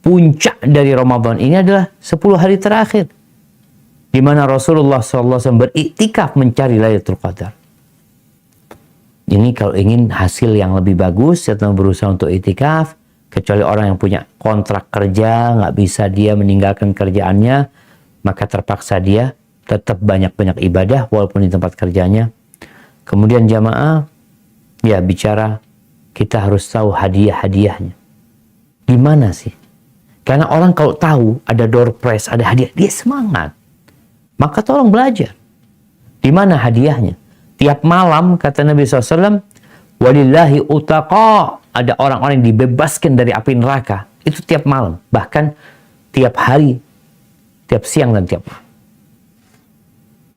puncak dari Ramadan ini adalah 10 hari terakhir, di mana Rasulullah SAW beriktikaf mencari Lailatul Qadar. Ini kalau ingin hasil yang lebih bagus, ya berusaha untuk iktikaf. Kecuali orang yang punya kontrak kerja, nggak bisa dia meninggalkan kerjaannya, maka terpaksa dia tetap banyak-banyak ibadah walaupun di tempat kerjanya. Kemudian jamaah, ya bicara, kita harus tahu hadiah-hadiahnya. Gimana sih? Karena orang kalau tahu ada door prize, ada hadiah, dia semangat. Maka tolong belajar. Di mana hadiahnya? Tiap malam, kata Nabi SAW, walillahi utaqa, ada orang-orang yang dibebaskan dari api neraka. Itu tiap malam. Bahkan tiap hari, tiap siang dan tiap malam.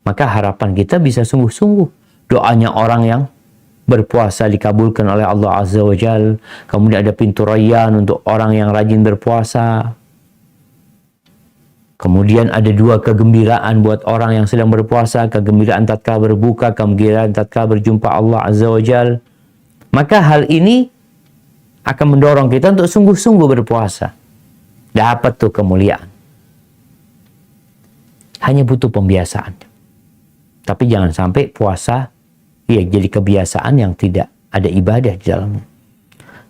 Maka harapan kita bisa sungguh-sungguh. Doanya orang yang berpuasa dikabulkan oleh Allah Azza wa Jal. Kemudian ada pintu rayyan untuk orang yang rajin berpuasa. Kemudian ada 2 kegembiraan buat orang yang sedang berpuasa. Kegembiraan tatkala berbuka, kegembiraan tatkala berjumpa Allah Azza wa Jal. Maka hal ini akan mendorong kita untuk sungguh-sungguh berpuasa. Dapat tuh kemuliaan. Hanya butuh pembiasaan. Tapi jangan sampai puasa ya jadi kebiasaan yang tidak ada ibadah di dalamnya.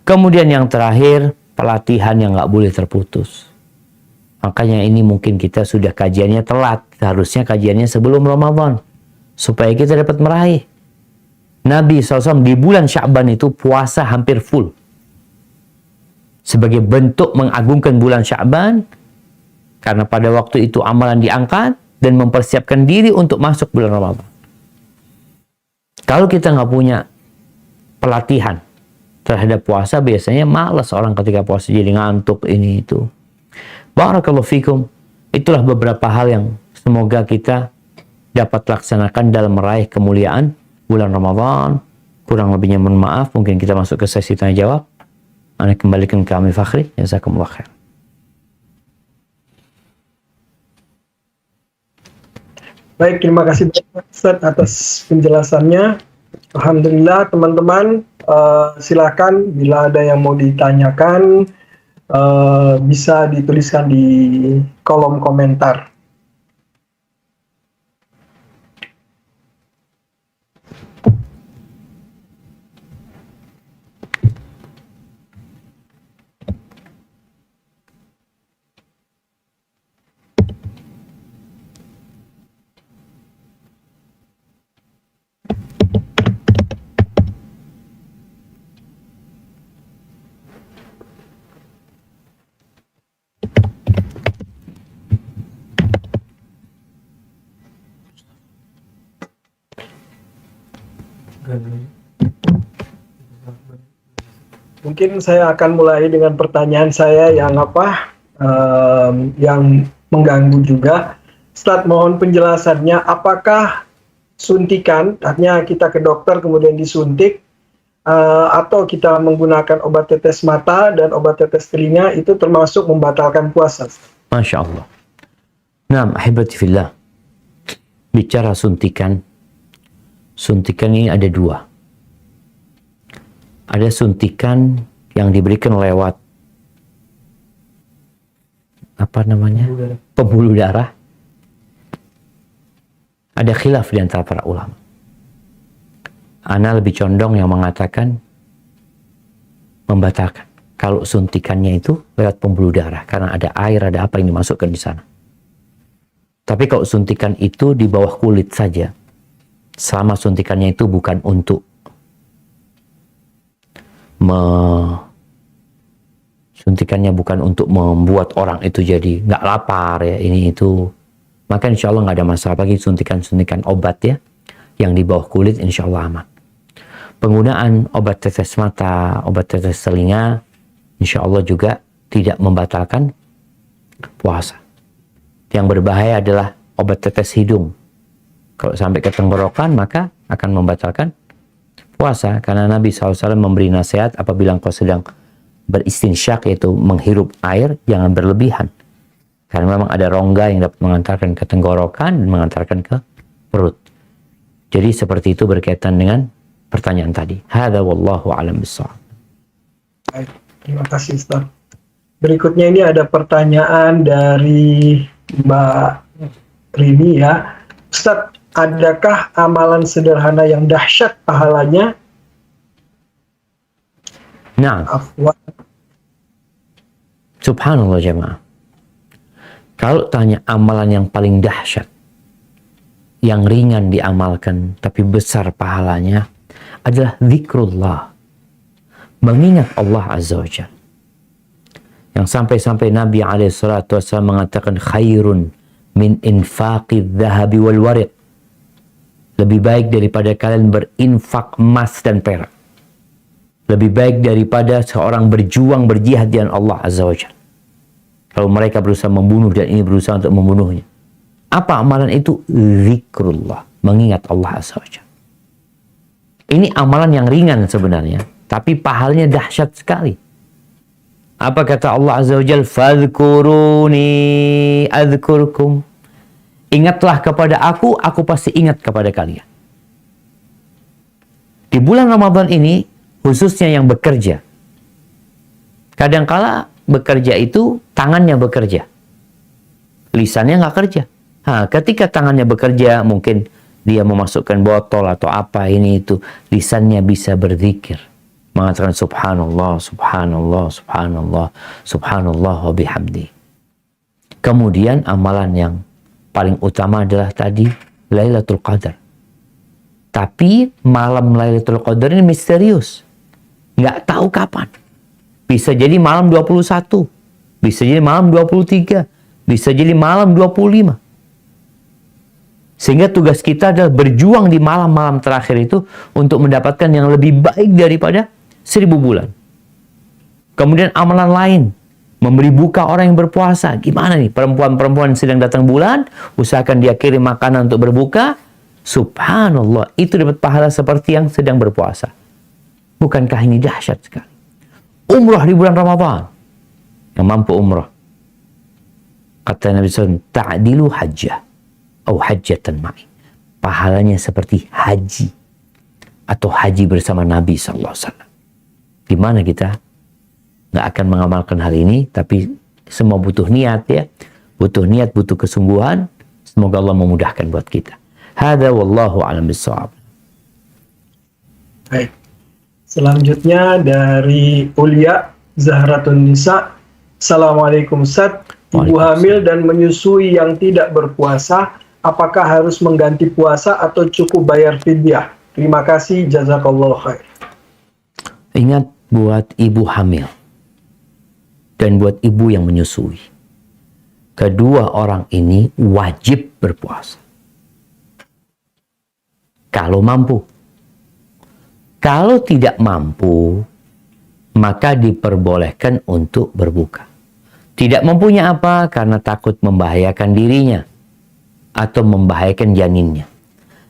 Kemudian yang terakhir, pelatihan yang nggak boleh terputus. Makanya ini mungkin kita sudah kajiannya telat. Harusnya kajiannya sebelum Ramadan. Supaya kita dapat meraih. Nabi SAW di bulan Sya'ban itu puasa hampir full. Sebagai bentuk mengagungkan bulan Sya'ban. Karena pada waktu itu amalan diangkat. Dan mempersiapkan diri untuk masuk bulan Ramadan. Kalau kita nggak punya pelatihan terhadap puasa, biasanya malas orang ketika puasa, jadi ngantuk ini itu. Barakallahu fikum. Itulah beberapa hal yang semoga kita dapat laksanakan dalam meraih kemuliaan bulan Ramadan. Kurang lebihnya mohon maaf. Mungkin kita masuk ke sesi tanya jawab. Anda kembalikan ke kami Fakhri. Jazakumullah khair. Baik, terima kasih banyak Ustaz atas penjelasannya. Alhamdulillah teman-teman, silakan bila ada yang mau ditanyakan bisa dituliskan di kolom komentar. Mungkin saya akan mulai dengan pertanyaan saya yang yang mengganggu juga. Ustaz, mohon penjelasannya, apakah suntikan, artinya kita ke dokter kemudian disuntik, atau kita menggunakan obat tetes mata dan obat tetes telinga itu termasuk membatalkan puasa? Masya Allah. Nah, ahibati fillah. Bicara suntikan. Suntikan ini ada 2. Ada suntikan yang diberikan lewat pembuluh darah. Ada khilaf di antara para ulama. Ana lebih condong yang mengatakan membatalkan. Kalau suntikannya itu lewat pembuluh darah, karena ada air, ada apa yang dimasukkan di sana. Tapi kalau suntikan itu di bawah kulit saja, selama suntikannya itu bukan untuk suntikannya bukan untuk membuat orang itu jadi nggak lapar ya, ini itu, maka insya Allah nggak ada masalah. Bagi suntikan-suntikan obat ya yang di bawah kulit, insya Allah aman. Penggunaan obat tetes mata, obat tetes telinga, insya Allah juga tidak membatalkan puasa. Yang berbahaya adalah obat tetes hidung. Kalau sampai ke tenggorokan maka akan membatalkan puasa. Karena Nabi SAW memberi nasihat apabila engkau sedang beristinsyak, yaitu menghirup air, jangan berlebihan. Karena memang ada rongga yang dapat mengantarkan ke tenggorokan dan mengantarkan ke perut. Jadi seperti itu berkaitan dengan pertanyaan tadi. Hadza wallahu a'lam bishawab. Baik, terima kasih Ustaz. Berikutnya ini ada pertanyaan dari Mbak Rini ya. Ustaz, adakah amalan sederhana yang dahsyat pahalanya? Nah, Afwan. subhanallah jemaah. Kalau tanya amalan yang paling dahsyat, yang ringan diamalkan tapi besar pahalanya, adalah zikrullah, mengingat Allah Azza wa Jalla. Yang sampai-sampai Nabi SAW mengatakan khairun min infaqi dhahabi wal wariq, lebih baik daripada kalian berinfak emas dan perak, lebih baik daripada seorang berjuang berjihad di jalan Allah Azza wa Jalla. Kalau mereka berusaha membunuh dan ini berusaha untuk membunuhnya, apa amalan itu? Zikrullah, mengingat Allah Azza wa Jalla. Ini amalan yang ringan sebenarnya, tapi pahalanya dahsyat sekali. Apa kata Allah Azza wa Jalla? Fadhkuruni adzkurkum. Ingatlah kepada aku pasti ingat kepada kalian. Di bulan Ramadan ini, khususnya yang bekerja, kadangkala bekerja itu tangannya bekerja, lisannya nggak kerja. Ketika tangannya bekerja, mungkin dia memasukkan botol atau apa ini itu, lisannya bisa berzikir, mengatakan subhanallah, subhanallah, subhanallah, subhanallah wa bihamdi. Kemudian amalan yang paling utama adalah tadi Lailatul Qadar. Tapi malam Lailatul Qadar ini misterius, nggak tahu kapan. Bisa jadi malam 21, bisa jadi malam 23, bisa jadi malam 25. Sehingga tugas kita adalah berjuang di malam-malam terakhir itu untuk mendapatkan yang lebih baik daripada 1000 bulan. Kemudian amalan lain, memberi buka orang yang berpuasa. Gimana nih perempuan-perempuan sedang datang bulan, usahakan dia kirim makanan untuk berbuka. Subhanallah, itu dapat pahala seperti yang sedang berpuasa. Bukankah ini dahsyat sekali? Umrah di bulan Ramadan, yang mampu umrah, kata Nabi SAW, ta'dilu hajjah atau hajjatan ma'i, pahalanya seperti haji atau haji bersama Nabi SAW. Gimana kita nggak akan mengamalkan hal ini? Tapi semua butuh niat ya, butuh niat, butuh kesungguhan. Semoga Allah memudahkan buat kita. Hadza wallahu a'lam bishawab. Baik. Selanjutnya dari Ulia Zahratun Nisa. Assalamualaikum Ustaz. Ibu hamil dan menyusui yang tidak berpuasa, apakah harus mengganti puasa atau cukup bayar fidyah? Terima kasih, jazakallahu khair. Ingat, buat ibu hamil dan buat ibu yang menyusui, kedua orang ini wajib berpuasa kalau mampu. Kalau tidak mampu, maka diperbolehkan untuk berbuka. Tidak mampunya apa? Karena takut membahayakan dirinya atau membahayakan janinnya.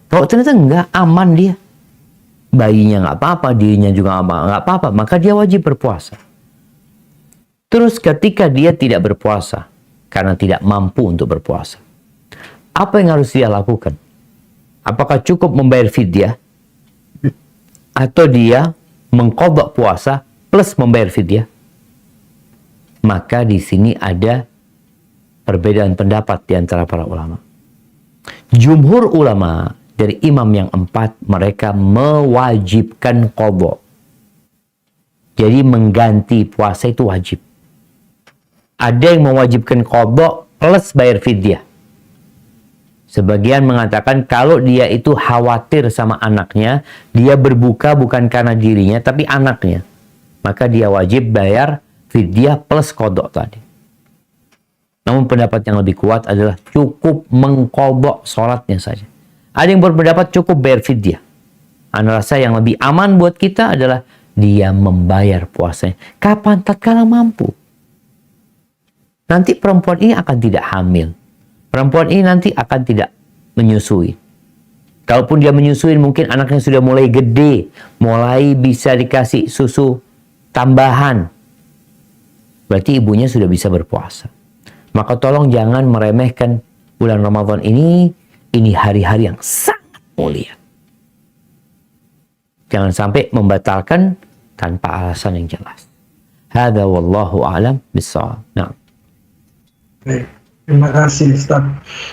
Kalau ternyata enggak, aman dia, bayinya nggak apa-apa, dirinya juga nggak apa-apa, maka dia wajib berpuasa. Terus ketika dia tidak berpuasa karena tidak mampu untuk berpuasa, apa yang harus dia lakukan? Apakah cukup membayar fidyah atau dia mengqadha puasa plus membayar fidyah? Maka di sini ada perbedaan pendapat di antara para ulama. Jumhur ulama dari imam yang 4, mereka mewajibkan qadha. Jadi mengganti puasa itu wajib. Ada yang mewajibkan qadha plus bayar fidyah. Sebagian mengatakan kalau dia itu khawatir sama anaknya, dia berbuka bukan karena dirinya, tapi anaknya. Maka dia wajib bayar fidyah plus kodok tadi. Namun pendapat yang lebih kuat adalah cukup mengkodok sholatnya saja. Ada yang berpendapat cukup bayar fidyah. Ana rasa yang lebih aman buat kita adalah dia membayar puasanya. Kapan? Tatkala mampu. Nanti perempuan ini akan tidak hamil. Perempuan ini nanti akan tidak menyusui. Kalaupun dia menyusui, mungkin anaknya sudah mulai gede, mulai bisa dikasih susu tambahan. Berarti ibunya sudah bisa berpuasa. Maka tolong jangan meremehkan bulan Ramadan ini. Ini hari-hari yang sangat mulia. Jangan sampai membatalkan tanpa alasan yang jelas. Hadza wallahu a'lam bissawab. Nah. Baik. Terima kasih Ustaz.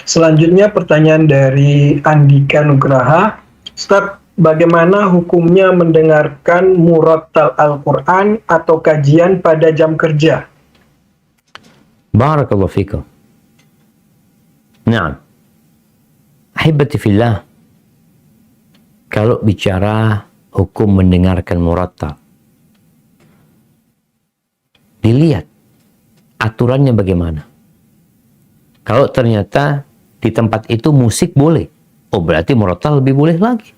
Selanjutnya pertanyaan dari Andika Nugraha. Ustaz, bagaimana hukumnya mendengarkan murattal Al-Quran atau kajian pada jam kerja? Barakallahu fikum. Nah, ahibati fillah, kalau bicara hukum mendengarkan murattal, dilihat aturannya bagaimana. Kalau ternyata di tempat itu musik boleh, oh berarti murattal lebih boleh lagi.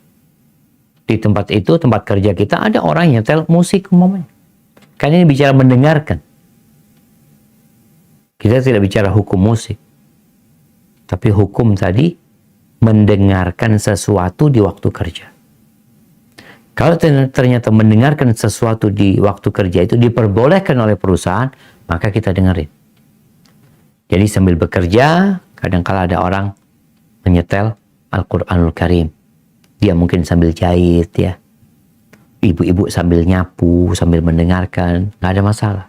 Di tempat itu, tempat kerja kita, ada orang yang nyetel musik umpamanya. Kan ini bicara mendengarkan. Kita tidak bicara hukum musik. Tapi hukum tadi mendengarkan sesuatu di waktu kerja. Kalau ternyata mendengarkan sesuatu di waktu kerja itu diperbolehkan oleh perusahaan, maka kita dengerin. Jadi sambil bekerja, kadang-kala ada orang menyetel Al-Quranul Karim. Dia mungkin sambil jahit ya. Ibu-ibu sambil nyapu, sambil mendengarkan, nggak ada masalah.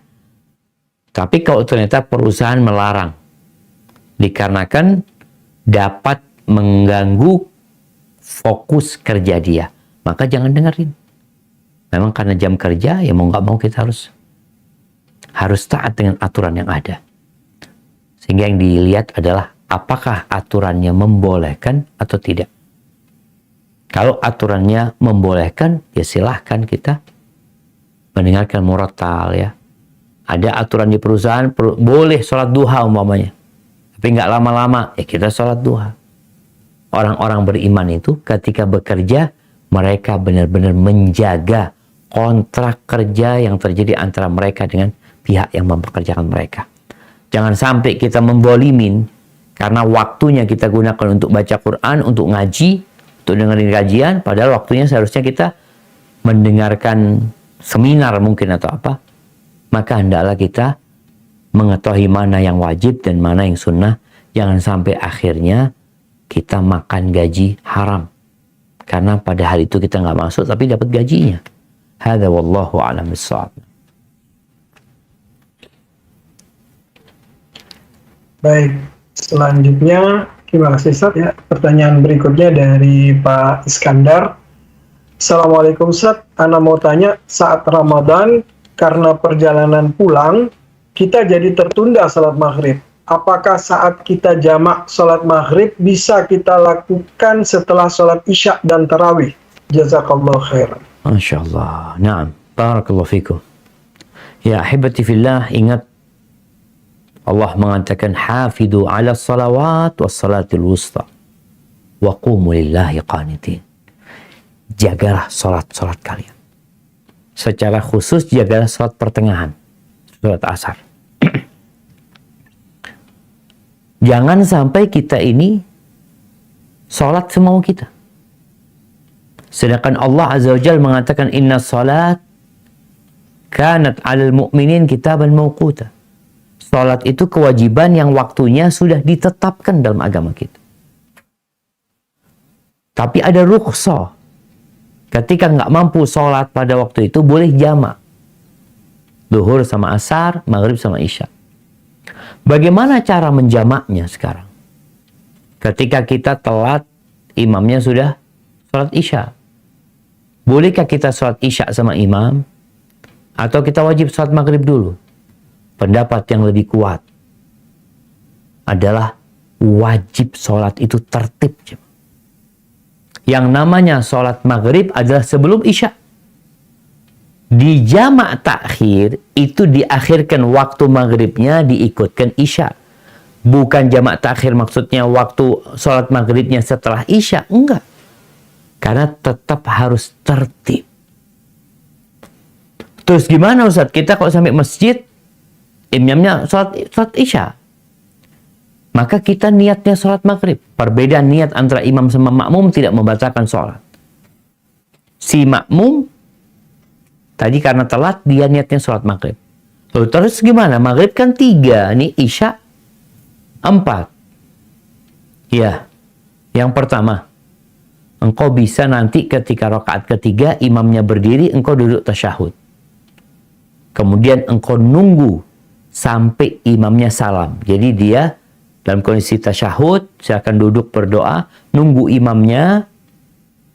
Tapi kalau ternyata perusahaan melarang, dikarenakan dapat mengganggu fokus kerja dia, maka jangan dengerin. Memang karena jam kerja, ya mau nggak mau kita harus taat dengan aturan yang ada. Sehingga yang dilihat adalah apakah aturannya membolehkan atau tidak. Kalau aturannya membolehkan, ya silahkan kita mendengarkan murattal ya. Ada aturan di perusahaan, boleh sholat duha umpamanya. Tapi nggak lama-lama, ya kita sholat duha. Orang-orang beriman itu ketika bekerja, mereka benar-benar menjaga kontrak kerja yang terjadi antara mereka dengan pihak yang mempekerjakan mereka. Jangan sampai kita membolimin karena waktunya kita gunakan untuk baca Quran, untuk ngaji, untuk dengerin kajian, padahal waktunya seharusnya kita mendengarkan seminar mungkin atau apa. Maka hendaklah kita mengetahui mana yang wajib dan mana yang sunnah. Jangan sampai akhirnya kita makan gaji haram. Karena pada hari itu kita nggak masuk tapi dapat gajinya. Hadza wallahu a'lam bissawab. Baik, selanjutnya terima kasih Ustaz ya. Pertanyaan berikutnya dari Pak Iskandar. Assalamualaikum Ustaz, Ana mau tanya, saat Ramadan karena perjalanan pulang kita jadi tertunda salat maghrib. Apakah saat kita jamak salat maghrib bisa kita lakukan setelah salat isya dan tarawih? Jazakallah khairan. Masya Allah. Naam. Barakallahu fikum. Ya ahibati fillah, ingat Allah mengatakan hafidhu ala salawat was salatil wusta wa qumu lillahi qanitin. Jagalah salat-salat kalian. Secara khusus jagalah salat pertengahan, salat asar. Jangan sampai kita ini salat semau kita. Sedangkan Allah Azza wa Jalla mengatakan inna salat kanat 'alal mu'minin kitaban mawquta. Salat itu kewajiban yang waktunya sudah ditetapkan dalam agama kita. Tapi ada rukhsah. Ketika nggak mampu salat pada waktu itu, boleh jamak. Zuhur sama asar, maghrib sama isya. Bagaimana cara menjamaknya sekarang? Ketika kita telat, imamnya sudah salat isya. Bolehkah kita salat isya sama imam? Atau kita wajib salat maghrib dulu? Pendapat yang lebih kuat adalah wajib sholat itu tertib. Yang namanya sholat maghrib adalah sebelum isya. Di jamak takhir itu diakhirkan waktu maghribnya, diikutkan isya. Bukan jamak takhir maksudnya waktu sholat maghribnya setelah isya. Enggak. Karena tetap harus tertib. Terus gimana Ustaz? Kita kalau sampai masjid, imamnya sholat isya. Maka kita niatnya sholat maghrib. Perbedaan niat antara imam sama makmum tidak membatalkan sholat. Si makmum tadi karena telat, dia niatnya sholat maghrib. Lalu terus gimana? Maghrib kan 3, ini isya 4. Ya, yang pertama, engkau bisa nanti ketika rakaat ketiga, imamnya berdiri, engkau duduk tasyahud. Kemudian engkau nunggu sampai imamnya salam. Jadi dia dalam kondisi tasyahud, silakan duduk berdoa, nunggu imamnya,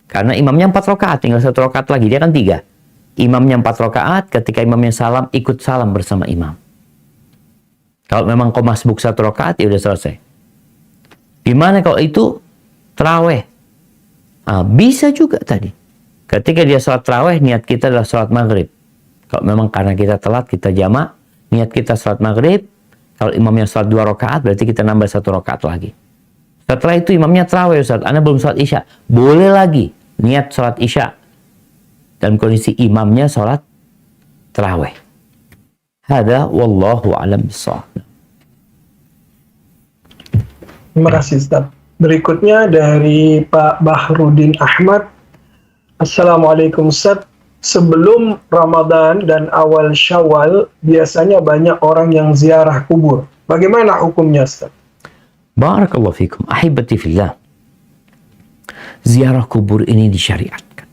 karena imamnya 4 rakaat, tinggal 1 rakaat lagi, dia kan 3. Imamnya 4 rakaat, ketika imamnya salam, ikut salam bersama imam. Kalau memang kau masbuk 1 rakaat, ya udah selesai. Gimana kalau itu tarawih? Bisa juga tadi. Ketika dia sholat tarawih, niat kita adalah sholat maghrib. Kalau memang karena kita telat, kita jamak, niat kita sholat maghrib. Kalau imamnya sholat 2 rakaat, berarti kita nambah 1 rakaat lagi. Setelah itu imamnya tarawih, Ustaz. Anda belum sholat isya. Boleh lagi niat sholat isya. Dalam kondisi imamnya sholat tarawih. Hada wallahu a'lam bishawab. Terima kasih Ustaz. Berikutnya dari Pak Bahrudin Ahmad. Assalamualaikum Ustaz. Sebelum Ramadan dan awal Syawal, biasanya banyak orang yang ziarah kubur. Bagaimana hukumnya Ustaz? Barakallahu fikum. Ahibati fillah. Ziarah kubur ini disyariatkan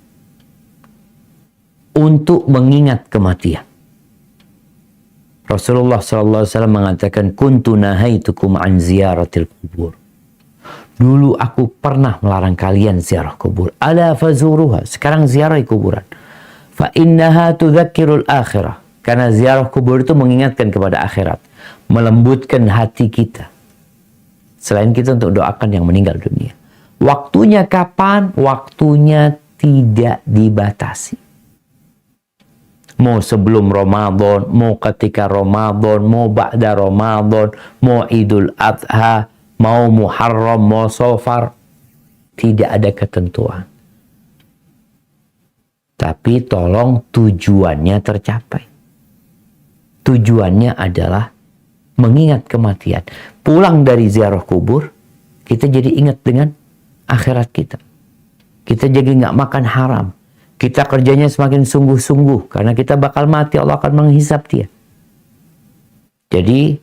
untuk mengingat kematian. Rasulullah SAW mengatakan, kuntu nahaitukum an ziyaratil kubur. Dulu aku pernah melarang kalian ziarah kubur. Ala fazuruha. Sekarang ziarahi kuburan. Fa innaha tudzakkirul akhirah. Karena ziarah kubur itu mengingatkan kepada akhirat. Melembutkan hati kita. Selain kita untuk doakan yang meninggal dunia. Waktunya kapan? Waktunya tidak dibatasi. Mau sebelum Ramadan, mau ketika Ramadan, mau ba'da Ramadan, mau Idul Adha, mau Muharram, mau Safar. Tidak ada ketentuan. Tapi tolong tujuannya tercapai. Tujuannya adalah mengingat kematian. Pulang dari ziarah kubur, kita jadi ingat dengan akhirat kita. Kita jadi nggak makan haram. Kita kerjanya semakin sungguh-sungguh. Karena kita bakal mati, Allah akan menghisap dia. Jadi,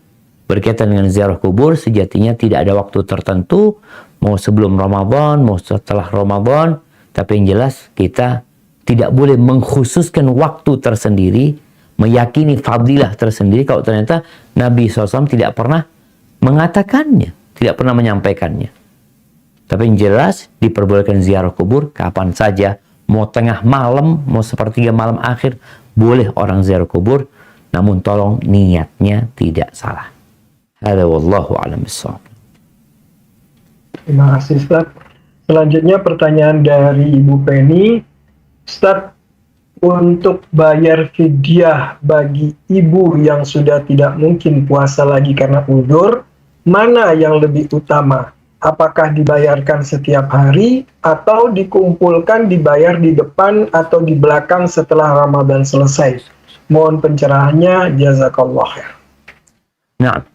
berkaitan dengan ziarah kubur, sejatinya tidak ada waktu tertentu. Mau sebelum Ramadan, mau setelah Ramadan. Tapi yang jelas, kita tidak boleh mengkhususkan waktu tersendiri. Meyakini fadilah tersendiri. Kalau ternyata Nabi SAW tidak pernah mengatakannya. Tidak pernah menyampaikannya. Tapi yang jelas, diperbolehkan ziarah kubur kapan saja. Mau tengah malam, mau sepertiga malam akhir, boleh orang ziarah kubur. Namun tolong niatnya tidak salah. Hada wallahu a'lam bishawab. Terima kasih Ustaz. Selanjutnya pertanyaan dari Ibu Penny. Ustaz, untuk bayar fidyah bagi ibu yang sudah tidak mungkin puasa lagi karena uzur, mana yang lebih utama? Apakah dibayarkan setiap hari atau dikumpulkan dibayar di depan atau di belakang setelah Ramadan selesai? Mohon pencerahannya, jazakallah khair. Nah,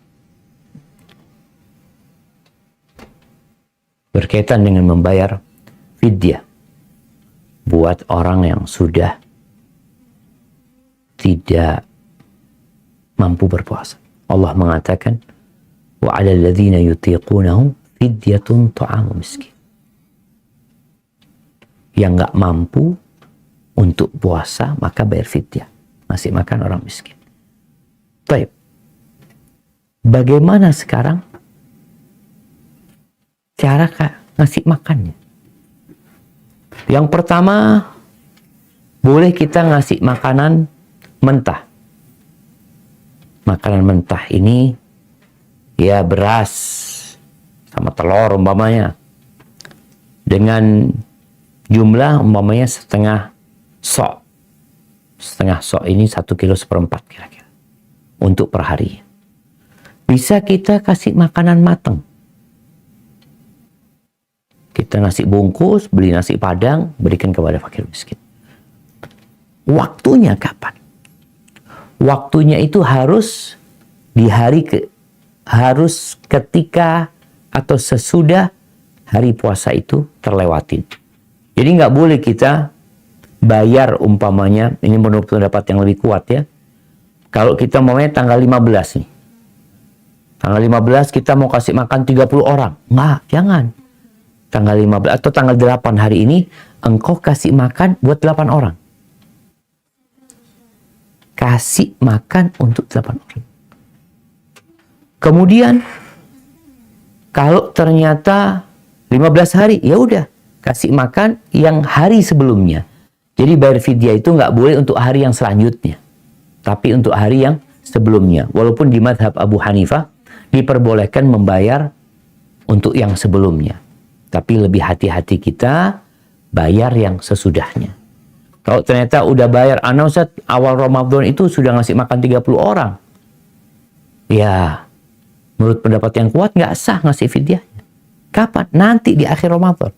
berkaitan dengan membayar fidyah buat orang yang sudah tidak mampu berpuasa. Allah mengatakan, wa 'alal ladzina yutiqunahu fidyatun ta'amu miskin. Yang nggak mampu untuk puasa, maka bayar fidyah. Masih makan orang miskin. Baik. Bagaimana sekarang cara ngasih makannya? Yang pertama, boleh kita ngasih makanan mentah. Makanan mentah ini ya beras sama telur umpamanya, dengan jumlah umpamanya setengah sok. Setengah sok ini 1,4 kilo kira-kira untuk per hari. Bisa kita kasih makanan matang. Kita nasi bungkus, beli nasi padang, berikan kepada fakir miskin. Waktunya kapan? Waktunya itu harus harus ketika atau sesudah hari puasa itu terlewatin. Jadi nggak boleh kita bayar umpamanya, ini menurut pendapat yang lebih kuat ya. Kalau kita maunya tanggal 15 nih. Tanggal 15 kita mau kasih makan 30 orang. Nggak, jangan. Tanggal 15 atau tanggal 8 hari ini, engkau kasih makan buat 8 orang. Kasih makan untuk 8 orang. Kemudian, kalau ternyata 15 hari, ya udah kasih makan yang hari sebelumnya. Jadi bayar fidyah itu nggak boleh untuk hari yang selanjutnya, tapi untuk hari yang sebelumnya. Walaupun di mazhab Abu Hanifah diperbolehkan membayar untuk yang sebelumnya. Tapi lebih hati-hati kita bayar yang sesudahnya. Kalau ternyata udah bayar, Ustaz, awal Ramadan itu sudah ngasih makan 30 orang. Ya, menurut pendapat yang kuat nggak sah ngasih fidyahnya. Kapan? Nanti di akhir Ramadan.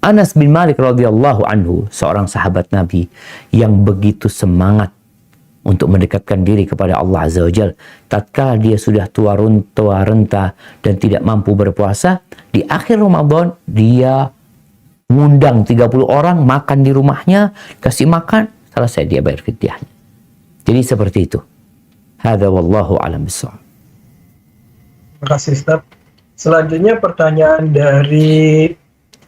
Anas bin Malik radhiyallahu anhu, seorang sahabat Nabi yang begitu semangat untuk mendekatkan diri kepada Allah Azza wa Jalla. Tatkala dia sudah tua renta dan tidak mampu berpuasa, di akhir Ramadan dia ngundang 30 orang makan di rumahnya, kasih makan, selesai dia bayar fidyahnya. Jadi seperti itu. Hadza wallahu a'lam bishawab. Terima kasih Ustaz. Selanjutnya pertanyaan dari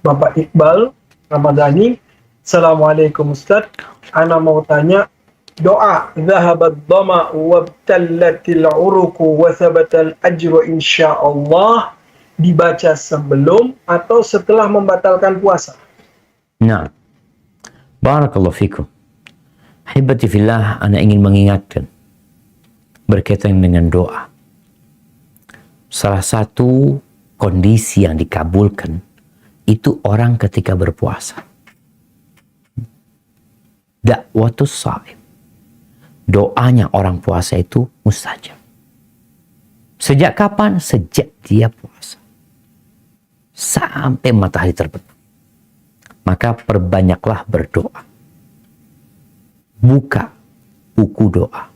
Bapak Iqbal Ramadhani. Assalamualaikum Ustaz. Ana mau tanya, doa zahabat dhama wabtallatil uruqu wa thabatal ajru insyaallah dibaca sebelum atau setelah membatalkan puasa? Nah, barakallahu fikum. Ahibati fillah, ana ingin mengingatkan berkaitan dengan doa. Salah satu kondisi yang dikabulkan itu orang ketika berpuasa. Da'watus shaim. Doanya orang puasa itu mustajab. Sejak kapan? Sejak dia puasa. Sampai matahari terbenam. Maka perbanyaklah berdoa. Buka buku doa.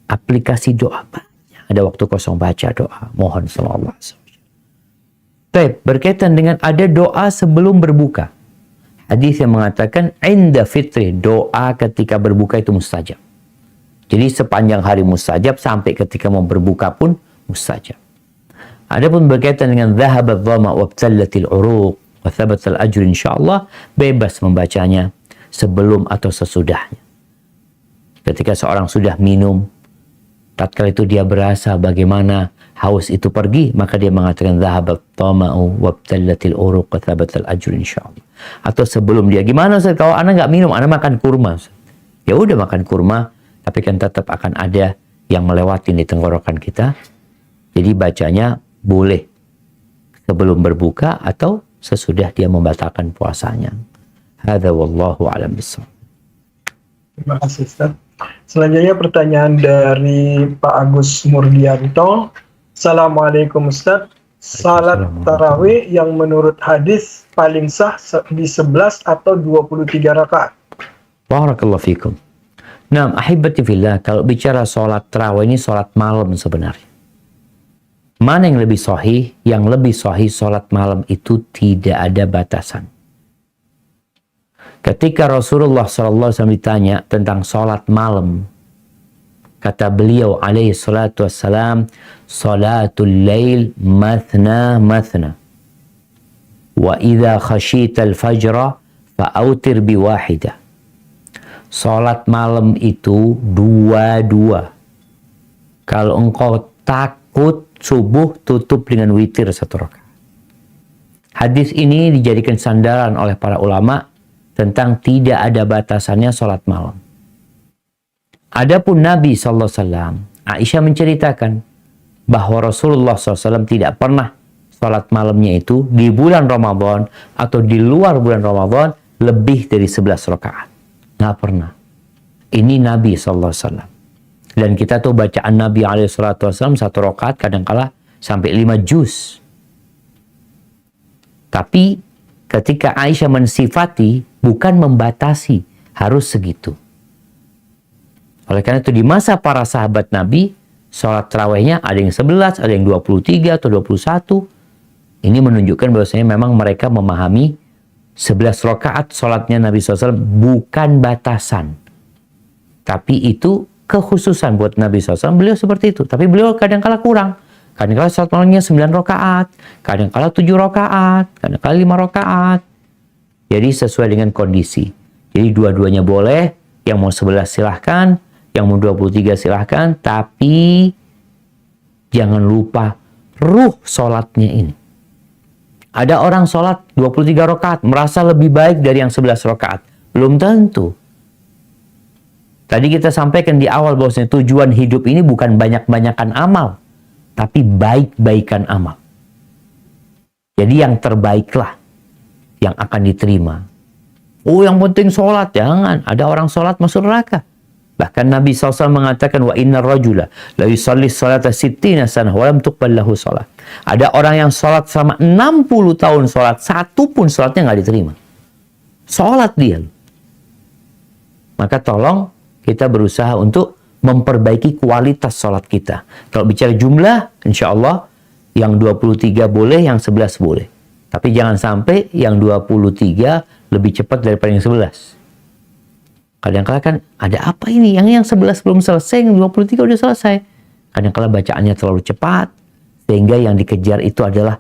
Aplikasi doa. Ada waktu kosong baca doa. Mohon sama Allah. Baik, berkaitan dengan ada doa sebelum berbuka. Hadis yang mengatakan inda fitri, doa ketika berbuka itu mustajab. Jadi sepanjang hari mustajab sampai ketika mau berbuka pun mustajab. Adapun berkaitan dengan dhahabat dhama wabtallatil uruq wa thabatal ajr insyaallah, bebas membacanya sebelum atau sesudahnya. Ketika seorang sudah minum, tatkala itu dia berasa bagaimana haus itu pergi, maka dia mengatakan dhahabat dhama'u wabtallatil uruq wa thabatal ajr insyaallah. Atau sebelum dia, gimana Ustaz kalau anak nggak minum, anak makan kurma. Ya udah makan kurma, tapi kan tetap akan ada yang melewati di tenggorokan kita. Jadi bacanya boleh sebelum berbuka atau sesudah dia membatalkan puasanya. Hadza wallahu a'lam bishawab. Terima kasih Ustaz. Selanjutnya pertanyaan dari Pak Agus Murdianto. Assalamualaikum Ustaz. Salat tarawih yang menurut hadis paling sah di 11 atau 23 rakaat. Barakallahu fikum. Nah, ahibati fillah, kalau bicara sholat tarawih ini sholat malam sebenarnya. Mana yang lebih sahih? Yang lebih sahih sholat malam itu tidak ada batasan. Ketika Rasulullah SAW ditanya tentang sholat malam, kata beliau alaihi salatu wassalam, salatul lail mathna mathna. Wa idha khashita al-fajra fa'autir biwahidah. Salat malam itu dua-dua. Kalau engkau takut subuh, tutup dengan witir 1 rakaat. Hadis ini dijadikan sandaran oleh para ulama tentang tidak ada batasannya salat malam. Adapun Nabi SAW, Aisyah menceritakan bahwa Rasulullah SAW tidak pernah sholat malamnya itu di bulan Ramadan atau di luar bulan Ramadan lebih dari 11 rakaat. Nggak pernah. Ini Nabi SAW. Dan kita tuh bacaan Nabi SAW 1 rakaat kadangkala sampai 5 juz. Tapi ketika Aisyah mensifati, bukan membatasi, harus segitu. Oleh karena itu di masa para sahabat Nabi, sholat tarawihnya ada yang 11, ada yang 23 atau 21. Ini menunjukkan bahwasanya memang mereka memahami 11 rakaat sholatnya Nabi SAW bukan batasan. Tapi itu kekhususan buat Nabi SAW, beliau seperti itu. Tapi beliau kadang-kala kurang. Kadang-kala sholat malamnya 9 rakaat, kadang-kala 7 rakaat, kadang-kala 5 rakaat. Jadi sesuai dengan kondisi. Jadi dua-duanya boleh, yang mau 11 silahkan, yang mau 23 silahkan, tapi jangan lupa ruh sholatnya ini. Ada orang sholat 23 rakaat, merasa lebih baik dari yang 11 rakaat. Belum tentu. Tadi kita sampaikan di awal bahwasanya tujuan hidup ini bukan banyak-banyakan amal, tapi baik-baikan amal. Jadi yang terbaiklah yang akan diterima. Oh, yang penting sholat. Jangan. Ada orang sholat masuk neraka. Bahkan Nabi SAW mengatakan, wa inna rajula la yusalli salata sittina sanah wa lam tuqbal lahu salat. Ada orang yang sholat selama 60 tahun sholat, satu pun sholatnya nggak diterima. Sholat dia. Maka tolong kita berusaha untuk memperbaiki kualitas sholat kita. Kalau bicara jumlah, insya Allah yang 23 boleh, yang 11 boleh. Tapi jangan sampai yang 23 lebih cepat daripada yang 11. Kadang-kala kan ada apa ini? Yang 11 belum selesai, yang 23 udah selesai. Kadang-kala bacaannya terlalu cepat, sehingga yang dikejar itu adalah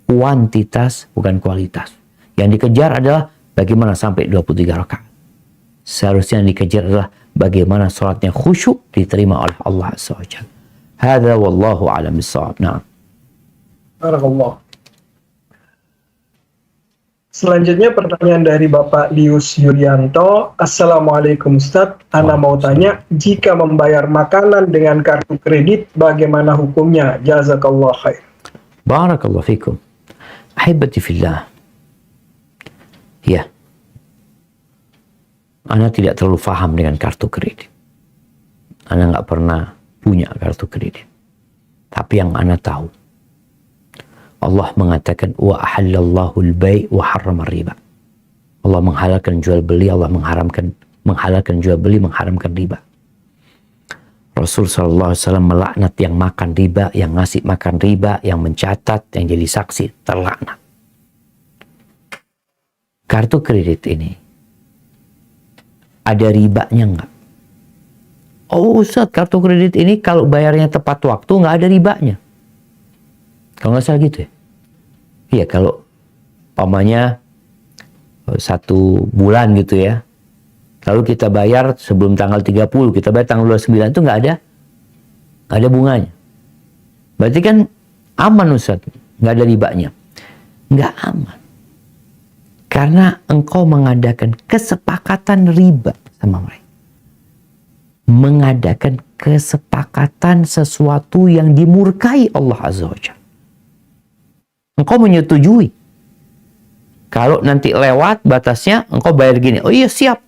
kuantitas, bukan kualitas. Yang dikejar adalah bagaimana sampai 23 rakaat. Seharusnya yang dikejar adalah bagaimana sholatnya khusyuk diterima oleh Allah SWT. Hadza wallahu a'lam bissawab. Nah. Barakallah. Selanjutnya pertanyaan dari Bapak Lius Yuryanto. Assalamualaikum Ustaz, Ana mau tanya, jika membayar makanan dengan kartu kredit bagaimana hukumnya? Jazakallah khair. Barakallahu fikum. Ahibati fillah. Ya. Ana tidak terlalu paham dengan kartu kredit. Ana nggak pernah punya kartu kredit. Tapi yang Ana tahu, Allah mengatakan wa ahallallahu al-bai' wa harrama riba. Allah menghalalkan jual beli, Allah menghalalkan jual beli, mengharamkan riba. Rasul sallallahu alaihi wasallam melaknat yang makan riba, yang ngasih makan riba, yang mencatat, yang jadi saksi, terlaknat. Kartu kredit ini ada ribanya enggak? Oh Ustaz, kartu kredit ini kalau bayarnya tepat waktu nggak ada ribanya. Kalau nggak salah gitu ya. Iya, kalau umpamanya 1 bulan gitu ya. Lalu kita bayar sebelum tanggal 30, kita bayar tanggal 29 itu nggak ada bunganya. Berarti kan aman Ustaz, nggak ada ribanya. Nggak aman. Karena engkau mengadakan kesepakatan riba sama mereka. Mengadakan kesepakatan sesuatu yang dimurkai Allah Azza wa Jalla. Engkau menyetujui. Kalau nanti lewat batasnya, engkau bayar gini. Oh iya, siap.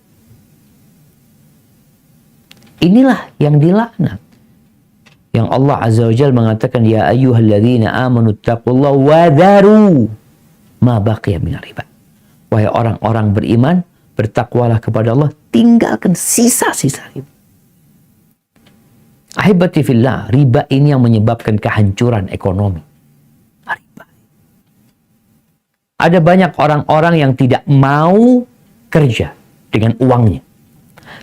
Inilah yang dilaknat. Yang Allah Azza wa Jalla mengatakan, ya ayyuhalladzina amanu taqullaha wa dharu ma baqiya minar riba. Wahai orang-orang beriman, bertakwalah kepada Allah, tinggalkan sisa-sisa riba. Ahibati fillah, riba ini yang menyebabkan kehancuran ekonomi. Ada banyak orang-orang yang tidak mau kerja dengan uangnya.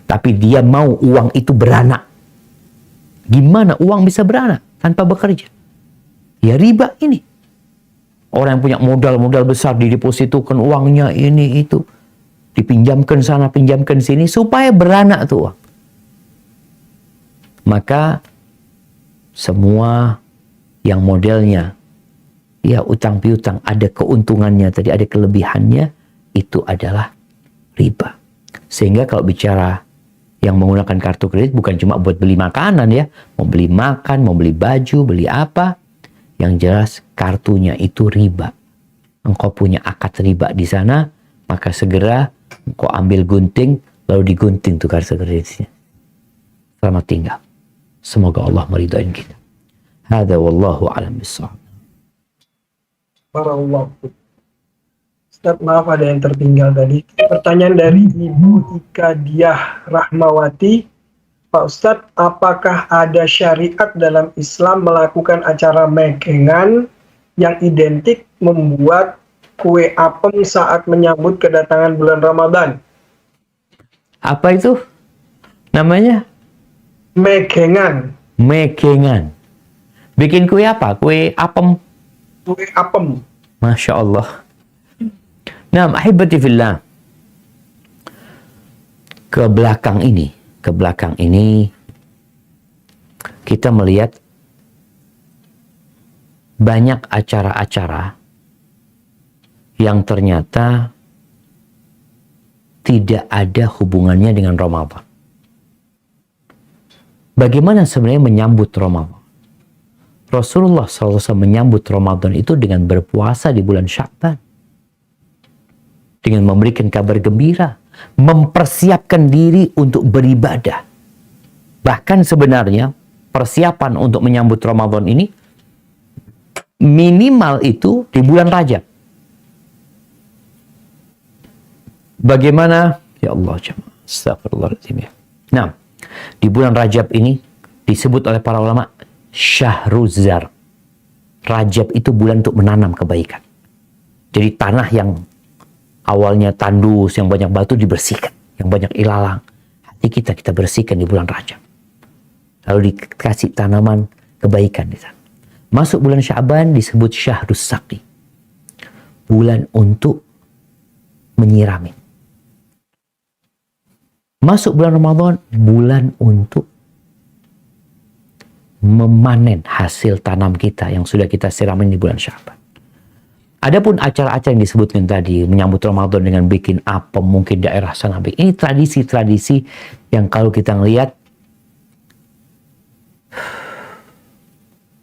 Tapi dia mau uang itu beranak. Gimana uang bisa beranak tanpa bekerja? Ya riba ini. Orang yang punya modal besar didepositokan uangnya ini itu. Dipinjamkan sana, pinjamkan sini supaya beranak tuh uang. Maka semua yang modelnya ya utang piutang, ada keuntungannya tadi, ada kelebihannya, itu adalah riba. Sehingga kalau bicara yang menggunakan kartu kredit bukan cuma buat beli makanan ya, mau beli makan, mau beli baju, beli apa, Yang jelas kartunya itu riba. Engkau punya akad riba di sana, maka segera engkau ambil gunting, lalu digunting tuh kartu kreditnya. Selamat tinggal. Semoga Allah meridai kita. Hada wallahu a'lam bishawab. Barakallahu. Ustaz, maaf ada yang tertinggal tadi. Pertanyaan dari Ibu Ika Diah Rahmawati. Pak Ustadz, apakah ada syariat dalam Islam melakukan acara mekengan yang identik membuat kue apem saat menyambut kedatangan bulan Ramadan? Apa itu namanya? Mekengan. Mekengan. Bikin kue apa? Kue apem. Kue apem. Masya Allah. Nah, ahibati fillah. Ke belakang ini kita melihat banyak acara-acara yang ternyata tidak ada hubungannya dengan Ramadan. Bagaimana sebenarnya menyambut Ramadan? Rasulullah SAW menyambut Ramadan itu dengan berpuasa di bulan Sya'ban. Dengan memberikan kabar gembira. Mempersiapkan diri untuk beribadah. Bahkan sebenarnya persiapan untuk menyambut Ramadan ini minimal itu di bulan Rajab. Bagaimana? Ya Allah, astagfirullahaladzim ya. Nah, di bulan Rajab ini disebut oleh para ulama Syahruzar. Rajab itu bulan untuk menanam kebaikan. Jadi tanah yang awalnya tandus, yang banyak batu dibersihkan, yang banyak ilalang. Hati kita bersihkan di bulan Rajab. Lalu dikasih tanaman kebaikan di sana. Masuk bulan Sya'ban disebut Syahrus Saqi. Bulan untuk menyirami. Masuk bulan Ramadan, bulan untuk memanen hasil tanam kita yang sudah kita siramin di bulan Sya'ban. Adapun acara-acara yang disebutkan tadi, menyambut Ramadan dengan bikin apem, mungkin daerah sana. Ini tradisi-tradisi yang kalau kita ngelihat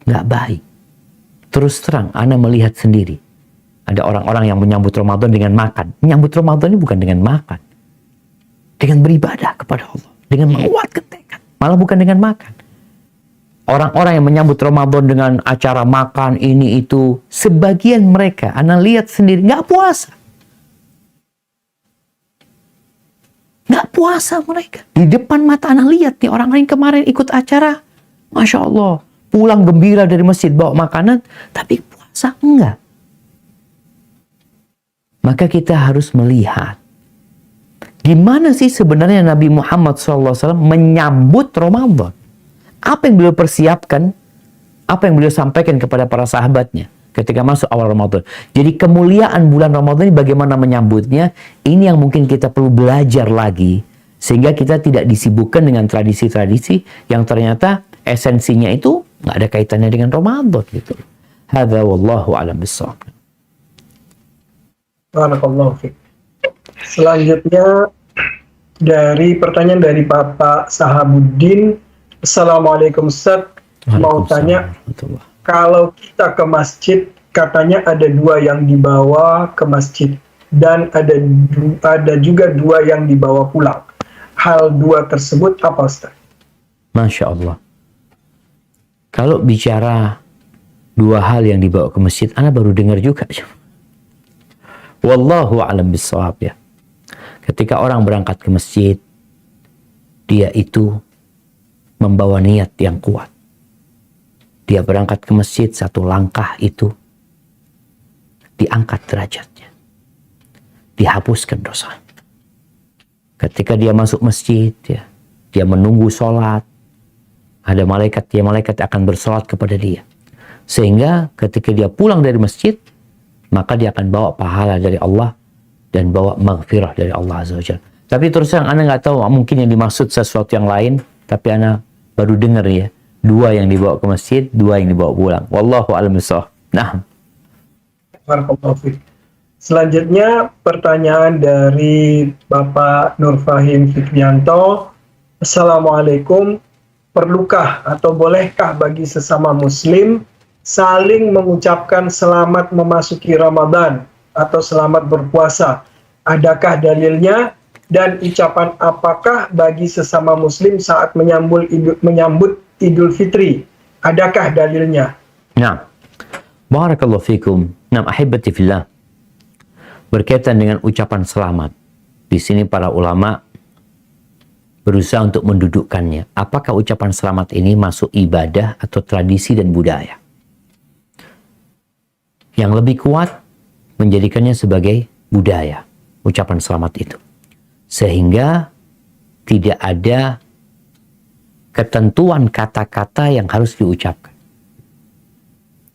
nggak baik. Terus terang, Ana melihat sendiri. Ada orang-orang yang menyambut Ramadan dengan makan. Menyambut Ramadan ini bukan dengan makan. Dengan beribadah kepada Allah. Dengan menguatkan tekad. Malah bukan dengan makan. Orang-orang yang menyambut Ramadan dengan acara makan ini itu, sebagian mereka, Ana lihat sendiri, nggak puasa. Nggak puasa mereka. Di depan mata Ana lihat nih, orang lain kemarin ikut acara, Masya Allah, pulang gembira dari masjid, bawa makanan, tapi puasa enggak. Maka kita harus melihat, gimana sih sebenarnya Nabi Muhammad SAW menyambut Ramadan. Apa yang beliau persiapkan, apa yang beliau sampaikan kepada para sahabatnya ketika masuk awal Ramadan. Jadi kemuliaan bulan Ramadan ini bagaimana menyambutnya, ini yang mungkin kita perlu belajar lagi. Sehingga kita tidak disibukkan dengan tradisi-tradisi yang ternyata esensinya itu nggak ada kaitannya dengan Ramadan gitu. Hadza wallahu a'lam bishawab. Barakallahu fiik. Selanjutnya dari pertanyaan dari Bapak Sahabuddin. Assalamualaikum Ustaz, mau tanya, kalau kita ke masjid, katanya ada 2 yang dibawa ke masjid, dan ada juga 2 yang dibawa pulang. Hal 2 tersebut apa Ustaz? Masya Allah. Kalau bicara 2 hal yang dibawa ke masjid, Ana baru dengar juga. Wallahu a'lam bishawab ya. Ketika orang berangkat ke masjid, dia itu membawa niat yang kuat. Dia berangkat ke masjid, satu langkah itu diangkat derajatnya. Dihapuskan dosa. Ketika dia masuk masjid, ya, dia menunggu sholat. Ada malaikat akan bersolat kepada dia. Sehingga ketika dia pulang dari masjid, maka dia akan bawa pahala dari Allah dan bawa maghfirah dari Allah Azza wa Jalla. Tapi terus terang, Ana nggak tahu, mungkin yang dimaksud sesuatu yang lain, tapi Ana baru dengar ya, 2 yang dibawa ke masjid, 2 yang dibawa pulang. Wallahu a'lam bishawab. Nah. Barakallahu fiik. Selanjutnya pertanyaan dari Bapak Nur Fahim Fikrianto. Assalamualaikum. Perlukah atau bolehkah bagi sesama muslim saling mengucapkan selamat memasuki Ramadan atau selamat berpuasa. Adakah dalilnya dan ucapan apakah bagi sesama muslim saat menyambut Idul Fitri? Adakah dalilnya? Nah, barakallahu fikum. Nah, ahibati fillah. Berkaitan dengan ucapan selamat. Di sini para ulama berusaha untuk mendudukkannya. Apakah ucapan selamat ini masuk ibadah atau tradisi dan budaya? Yang lebih kuat menjadikannya sebagai budaya, ucapan selamat itu. Sehingga tidak ada ketentuan kata-kata yang harus diucapkan.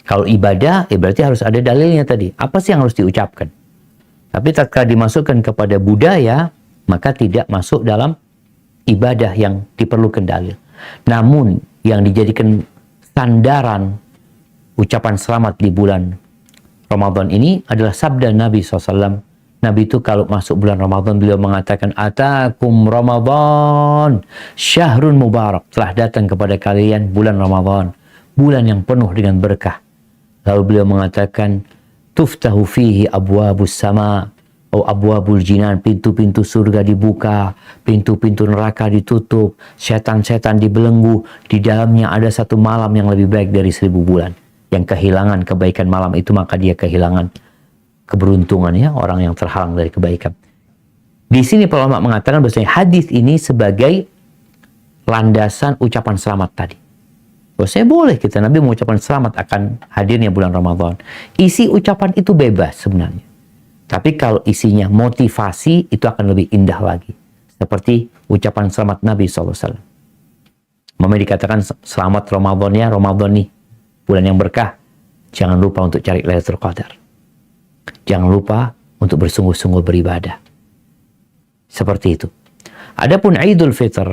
Kalau ibadah, berarti harus ada dalilnya tadi. Apa sih yang harus diucapkan? Tapi tatkala dimasukkan kepada budaya, maka tidak masuk dalam ibadah yang diperlukan dalil. Namun yang dijadikan sandaran ucapan selamat di bulan Ramadan ini adalah sabda Nabi SAW. Nabi itu kalau masuk bulan Ramadan beliau mengatakan, Atakum Ramadan syahrun mubarak. Telah datang kepada kalian bulan Ramadan, bulan yang penuh dengan berkah. Lalu beliau mengatakan, Tuftahu fihi abwabus sama atau abwabul jinan, pintu-pintu surga dibuka, pintu-pintu neraka ditutup, setan-setan dibelenggu. Di dalamnya ada satu malam yang lebih baik dari 1000 bulan. Yang kehilangan kebaikan malam itu, maka dia kehilangan keberuntungannya, orang yang terhalang dari kebaikan. Di sini para ulama mengatakan bahwasanya hadis ini sebagai landasan ucapan selamat tadi. Bahwasanya boleh kita Nabi mengucapkan selamat akan hadirnya bulan Ramadan. Isi ucapan itu bebas sebenarnya. Tapi kalau isinya motivasi, itu akan lebih indah lagi. Seperti ucapan selamat Nabi SAW. Mama dikatakan selamat Ramadan ya, Ramadan nih, bulan yang berkah. Jangan lupa untuk cari Lailatul Qadar. Jangan lupa untuk bersungguh-sungguh beribadah. Seperti itu. Adapun Idul Fitr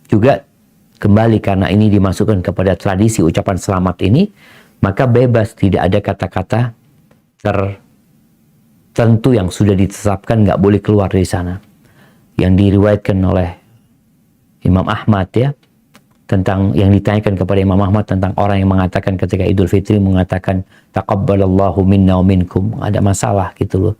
juga kembali karena ini dimasukkan kepada tradisi ucapan selamat ini, maka bebas, tidak ada kata-kata tertentu yang sudah ditetapkan nggak boleh keluar dari sana. Yang diriwayatkan oleh Imam Ahmad ya, tentang yang ditanyakan kepada Imam Ahmad tentang orang yang mengatakan ketika Idul Fitri mengatakan taqabbalallahu minna wa minkum, ada masalah gitu loh.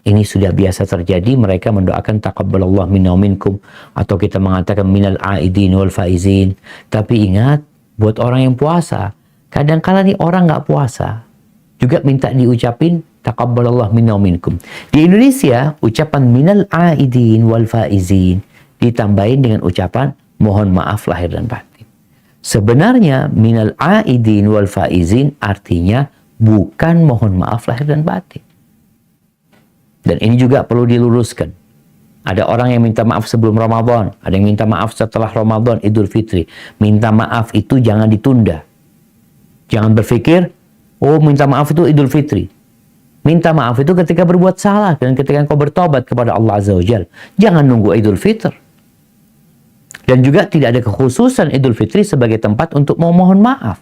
Ini sudah biasa terjadi, mereka mendoakan taqabbalallahu minna wa minkum, atau kita mengatakan minal aidin wal faizin. Tapi ingat, buat orang yang puasa, kadang-kala nih orang nggak puasa juga minta diucapin taqabbalallahu minna wa minkum. Di Indonesia ucapan minal aidin wal faizin ditambahin dengan ucapan mohon maaf lahir dan batin. Sebenarnya minal aidin wal faizin artinya bukan mohon maaf lahir dan batin. Dan ini juga perlu diluruskan. Ada orang yang minta maaf sebelum Ramadan, ada yang minta maaf setelah Ramadan, Idul Fitri. Minta maaf itu jangan ditunda. Jangan berpikir, oh minta maaf itu Idul Fitri. Minta maaf itu ketika berbuat salah dan ketika engkau bertobat kepada Allah Azza wa Jalla. Jangan nunggu Idul Fitr. Dan juga tidak ada kekhususan Idul Fitri sebagai tempat untuk memohon maaf.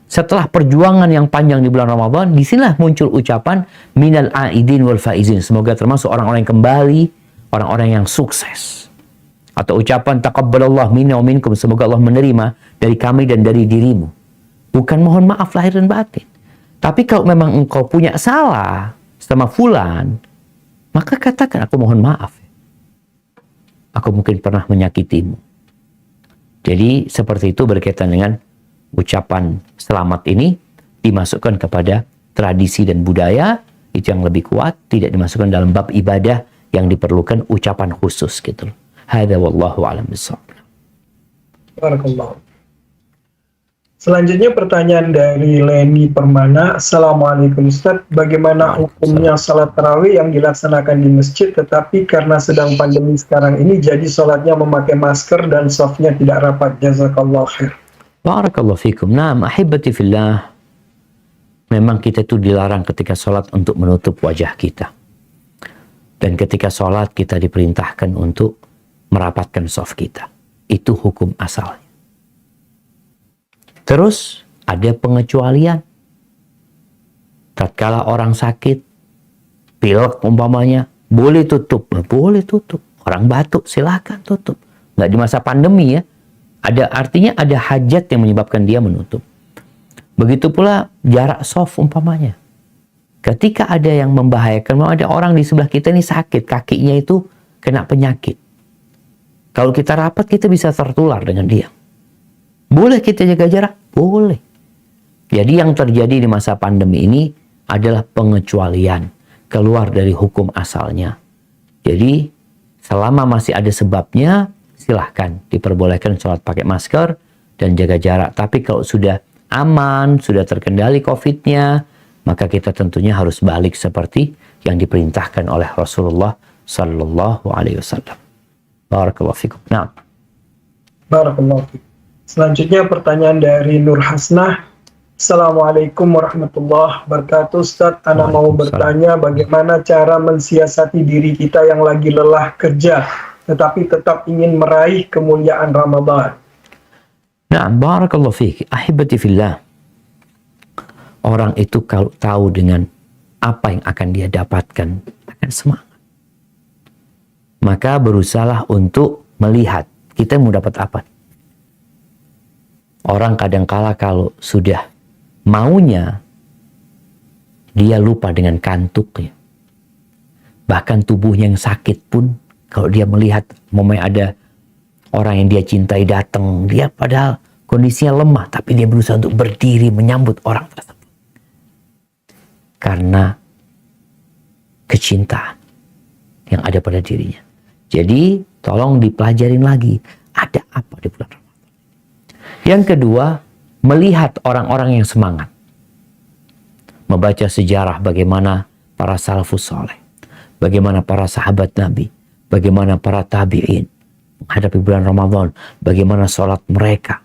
Setelah perjuangan yang panjang di bulan Ramadan, disinilah muncul ucapan minal aidin wal faizin. Semoga termasuk orang-orang yang kembali, orang-orang yang sukses. Atau ucapan taqabbalallahu minna wa minkum, semoga Allah menerima dari kami dan dari dirimu. Bukan mohon maaf lahir dan batin. Tapi kalau memang engkau punya salah sama fulan, maka katakan aku mohon maaf. Aku mungkin pernah menyakitimu. Jadi seperti itu berkaitan dengan ucapan selamat ini dimasukkan kepada tradisi dan budaya, itu yang lebih kuat, tidak dimasukkan dalam bab ibadah yang diperlukan ucapan khusus gitu. Hadza wallahu a'lam bishawab. Barakallahu. Selanjutnya pertanyaan dari Leni Permana. Assalamualaikum Ustaz, bagaimana hukumnya salat tarawih yang dilaksanakan di masjid tetapi karena sedang pandemi sekarang ini jadi salatnya memakai masker dan safnya tidak rapat? Jazakallahu khair. Barakallahu fikum. Naam, ahibati fillah. Memang kita itu dilarang ketika sholat untuk menutup wajah kita. Dan ketika sholat kita diperintahkan untuk merapatkan shaf kita. Itu hukum asalnya. Terus ada pengecualian. Tatkala orang sakit, pilek umpamanya, boleh tutup. Boleh tutup. Orang batuk, silakan tutup. Nggak di masa pandemi ya. Artinya ada hajat yang menyebabkan dia menutup. Begitu pula jarak soft umpamanya. Ketika ada yang membahayakan, ada orang di sebelah kita ini sakit, kakinya itu kena penyakit. Kalau kita rapat, kita bisa tertular dengan dia. Boleh kita jaga jarak? Boleh. Jadi yang terjadi di masa pandemi ini adalah pengecualian, keluar dari hukum asalnya. Jadi selama masih ada sebabnya, silahkan diperbolehkan sholat pakai masker dan jaga jarak. Tapi kalau sudah aman, sudah terkendali COVID-nya, maka kita tentunya harus balik seperti yang diperintahkan oleh Rasulullah Sallallahu Alaihi Wasallam. Barakallahu fikum. Nah. Barakallahu fikum. Selanjutnya pertanyaan dari Nur Hasnah. Assalamualaikum warahmatullahi wabarakatuh. Ustaz, Ana mau bertanya bagaimana cara mensiasati diri kita yang lagi lelah kerja, tetapi tetap ingin meraih kemuliaan Ramadan. Nah, barakallahu fiik. Ahibati fillah. Orang itu kalau tahu dengan apa yang akan dia dapatkan, akan semangat. Maka berusahalah untuk melihat kita mau dapat apa. Orang kadangkala kalau sudah maunya, dia lupa dengan kantuknya. Bahkan tubuhnya yang sakit pun, kalau dia melihat momen ada orang yang dia cintai datang, dia padahal kondisinya lemah, tapi dia berusaha untuk berdiri menyambut orang tersebut. Karena kecintaan yang ada pada dirinya. Jadi, tolong dipelajarin lagi, ada apa di bulan Ramadan. Yang kedua, melihat orang-orang yang semangat. Membaca sejarah bagaimana para salafus soleh, bagaimana para sahabat Nabi, bagaimana para tabi'in menghadapi bulan Ramadan, bagaimana sholat mereka.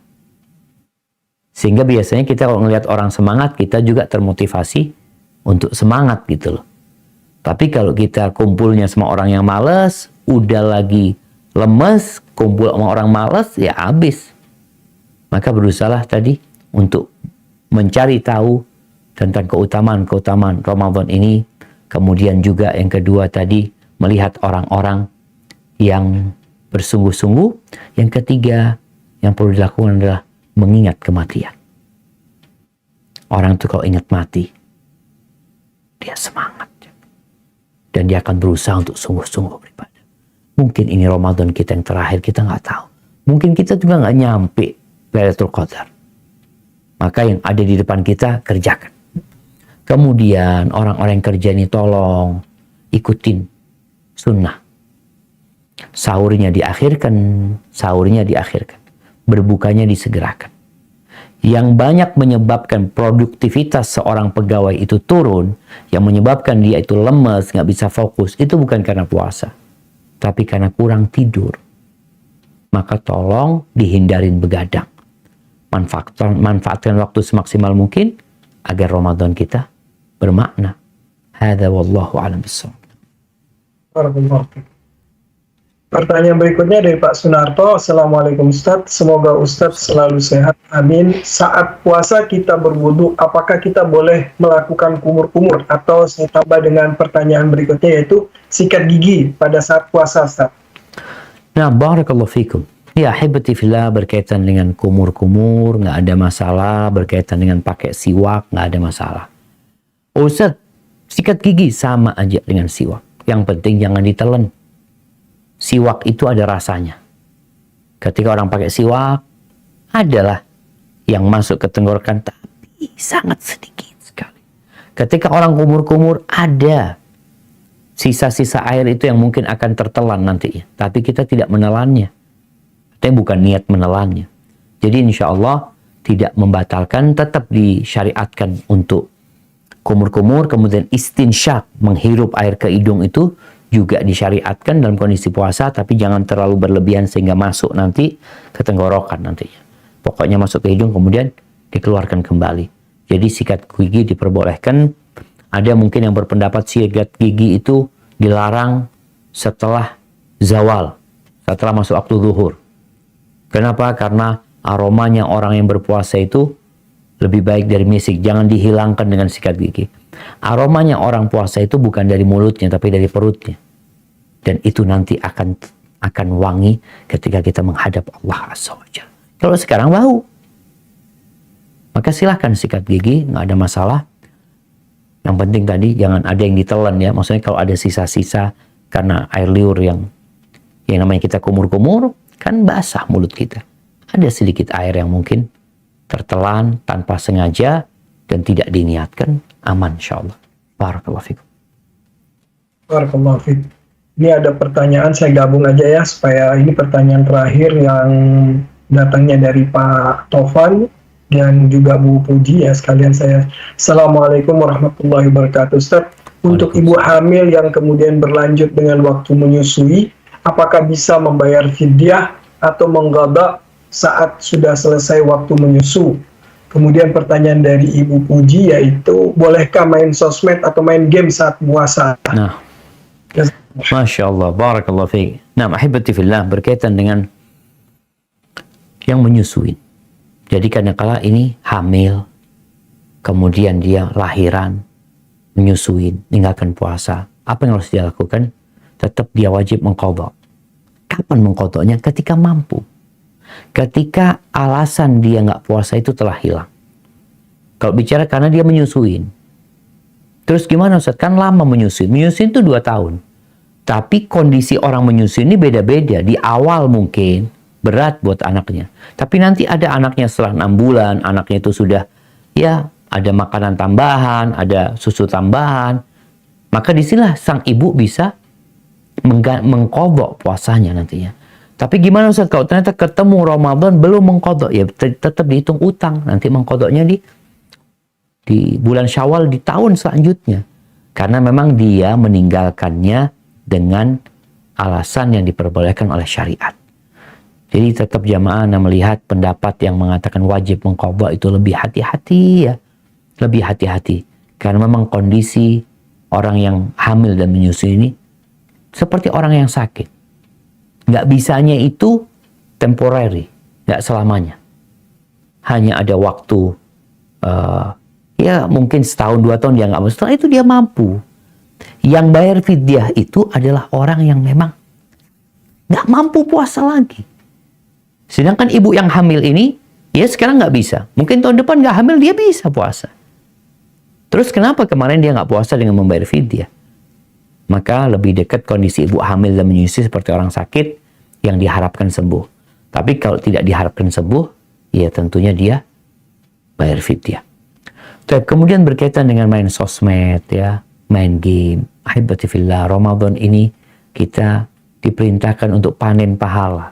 Sehingga biasanya kita kalau melihat orang semangat, kita juga termotivasi untuk semangat gitu loh. Tapi kalau kita kumpulnya sama orang yang malas, udah lagi lemes, kumpul sama orang malas, ya habis. Maka berusahalah tadi untuk mencari tahu tentang keutamaan-keutamaan Ramadan ini. Kemudian juga yang kedua tadi, melihat orang-orang yang bersungguh-sungguh. Yang ketiga, yang perlu dilakukan adalah mengingat kematian. Orang itu kalau ingat mati, dia semangat. Dan dia akan berusaha untuk sungguh-sungguh beribadah. Mungkin ini Ramadan kita yang terakhir, kita nggak tahu. Mungkin kita juga nggak nyampe Lailatul Qadar. Maka yang ada di depan kita, kerjakan. Kemudian orang-orang yang kerja ini tolong ikutin sunnah. Sahurnya diakhirkan, berbukanya disegerakan. Yang banyak menyebabkan produktivitas seorang pegawai itu turun, yang menyebabkan dia itu lemes, nggak bisa fokus, itu bukan karena puasa, tapi karena kurang tidur. Maka tolong dihindarin begadang. Manfaatkan waktu semaksimal mungkin agar Ramadan kita bermakna. Hadza wallahu a'lam bissawab. Pertanyaan berikutnya dari Pak Sunarto. Assalamualaikum Ustaz, semoga Ustaz selalu sehat, amin. Saat puasa kita berwudu, apakah kita boleh melakukan kumur-kumur? Atau saya tambah dengan pertanyaan berikutnya, yaitu sikat gigi pada saat puasa, Ustaz. Nah, barakallahu fikum. Ya, ahibati fillah, berkaitan dengan kumur-kumur, nggak ada masalah. Berkaitan dengan pakai siwak, nggak ada masalah. Ustaz, sikat gigi sama aja dengan siwak. Yang penting jangan ditelan. Siwak itu ada rasanya. Ketika orang pakai siwak, adalah yang masuk ke tenggorokan, tapi sangat sedikit sekali. Ketika orang kumur-kumur, ada sisa-sisa air itu yang mungkin akan tertelan nantinya. Tapi kita tidak menelannya. Tapi bukan niat menelannya. Jadi insya Allah tidak membatalkan, tetap disyariatkan untuk kumur-kumur, kemudian istinsyak, menghirup air ke hidung itu juga disyariatkan dalam kondisi puasa, tapi jangan terlalu berlebihan sehingga masuk nanti ke tenggorokan nantinya. Pokoknya masuk ke hidung kemudian dikeluarkan kembali. Jadi sikat gigi diperbolehkan. Ada mungkin yang berpendapat sikat gigi itu dilarang setelah zawal, setelah masuk waktu zuhur. Kenapa? Karena aromanya orang yang berpuasa itu lebih baik dari misik. Jangan dihilangkan dengan sikat gigi. Aromanya orang puasa itu bukan dari mulutnya, tapi dari perutnya. Dan itu nanti akan wangi ketika kita menghadap Allah Azza wa Jalla. Kalau sekarang bau. maka silahkan sikat gigi, nggak ada masalah. Yang penting tadi jangan ada yang ditelan ya. Maksudnya kalau ada sisa-sisa karena air liur yang namanya kita kumur-kumur, kan basah mulut kita. Ada sedikit air yang mungkin tertelan tanpa sengaja dan tidak diniatkan, aman insyaallah. Barakallahu fikum. Barakallahu fiik. Ini ada pertanyaan, saya gabung aja ya supaya ini pertanyaan terakhir yang datangnya dari Pak Tovan dan juga Bu Puji ya, sekalian saya. Assalamualaikum warahmatullahi wabarakatuh. Ustaz, untuk ibu hamil yang kemudian berlanjut dengan waktu menyusui, apakah bisa membayar fidyah atau mengqadha saat sudah selesai waktu menyusu? Kemudian pertanyaan dari Ibu Puji yaitu, bolehkah main sosmed atau main game saat puasa? Nah, Masya Allah, barakallahu fiik. Nah, ahibati fillah, berkaitan dengan yang menyusui. Jadi kadang-kala ini hamil, kemudian dia lahiran, menyusui, meninggalkan puasa. Apa yang harus dia lakukan? Tetap dia wajib mengqadha. Kapan mengqadhanya? Ketika mampu. Ketika alasan dia nggak puasa itu telah hilang. Kalau bicara karena dia menyusuin. Terus gimana Ustaz? Kan lama menyusui. Menyusui itu 2 tahun. Tapi kondisi orang menyusui ini beda-beda. Di awal mungkin berat buat anaknya. Tapi nanti ada anaknya setelah 6 bulan, anaknya itu sudah ya ada makanan tambahan, ada susu tambahan. Maka disinilah sang ibu bisa mengqadha puasanya nantinya. Tapi gimana Ustaz kalau ternyata ketemu Ramadan belum mengqadha? Ya tetap dihitung utang. Nanti mengqadhanya di bulan Syawal di tahun selanjutnya. Karena memang dia meninggalkannya dengan alasan yang diperbolehkan oleh syariat. Jadi tetap jamaah melihat pendapat yang mengatakan wajib mengqadha itu lebih hati-hati ya. Lebih hati-hati. Karena memang kondisi orang yang hamil dan menyusui ini seperti orang yang sakit. Nggak bisanya itu temporary. Nggak selamanya. Hanya ada waktu ya mungkin setahun 2 tahun dia nggak mampu. Setelah itu dia mampu. Yang bayar fidyah itu adalah orang yang memang nggak mampu puasa lagi. Sedangkan ibu yang hamil ini, ya sekarang nggak bisa. Mungkin tahun depan nggak hamil, dia bisa puasa. Terus kenapa kemarin dia nggak puasa dengan membayar fidyah? Maka lebih dekat kondisi ibu hamil dan menyusui seperti orang sakit yang diharapkan sembuh. Tapi kalau tidak diharapkan sembuh, ya tentunya dia bayar fidyah. Kemudian berkaitan dengan main sosmed, ya, main game. Ahibati fillah, Ramadan ini kita diperintahkan untuk panen pahala.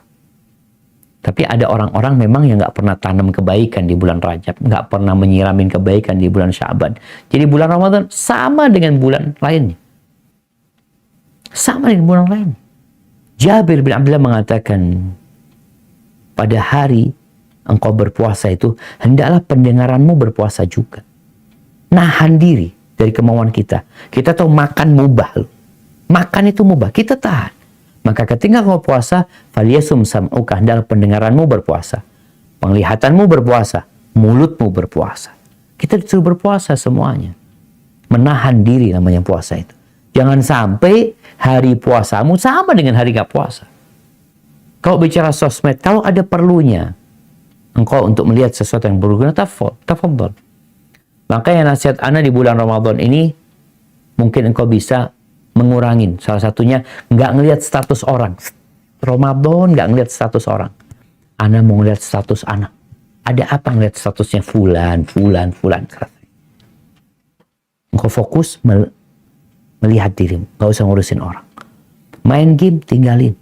Tapi ada orang-orang memang yang nggak pernah tanam kebaikan di bulan Rajab, nggak pernah menyiramin kebaikan di bulan Sya'ban. Jadi bulan Ramadan sama dengan bulan lainnya. Sama dengan bulan lainnya. Jabir bin Abdullah mengatakan, pada hari engkau berpuasa itu, hendaklah pendengaranmu berpuasa juga. Nahan diri dari kemauan kita. Kita tahu makan mubah loh. Makan itu mubah, kita tahan. Maka ketika kau puasa, falyasum sam'uka, hendaklah pendengaranmu berpuasa. Penglihatanmu berpuasa, mulutmu berpuasa. Kita disuruh berpuasa semuanya. Menahan diri namanya puasa itu. Jangan sampai hari puasamu sama dengan hari gak puasa. Kalau bicara sosmed, kalau ada perlunya engkau untuk melihat sesuatu yang berguna, tafadhol. Makanya nasihat ana di bulan Ramadan ini, mungkin engkau bisa mengurangin. Salah satunya, nggak ngelihat status orang. Ramadan nggak ngelihat status orang. Ana mau ngelihat status anak. Ada apa ngelihat statusnya fulan. Engkau fokus melihat dirimu. Nggak usah ngurusin orang. Main game, tinggalin.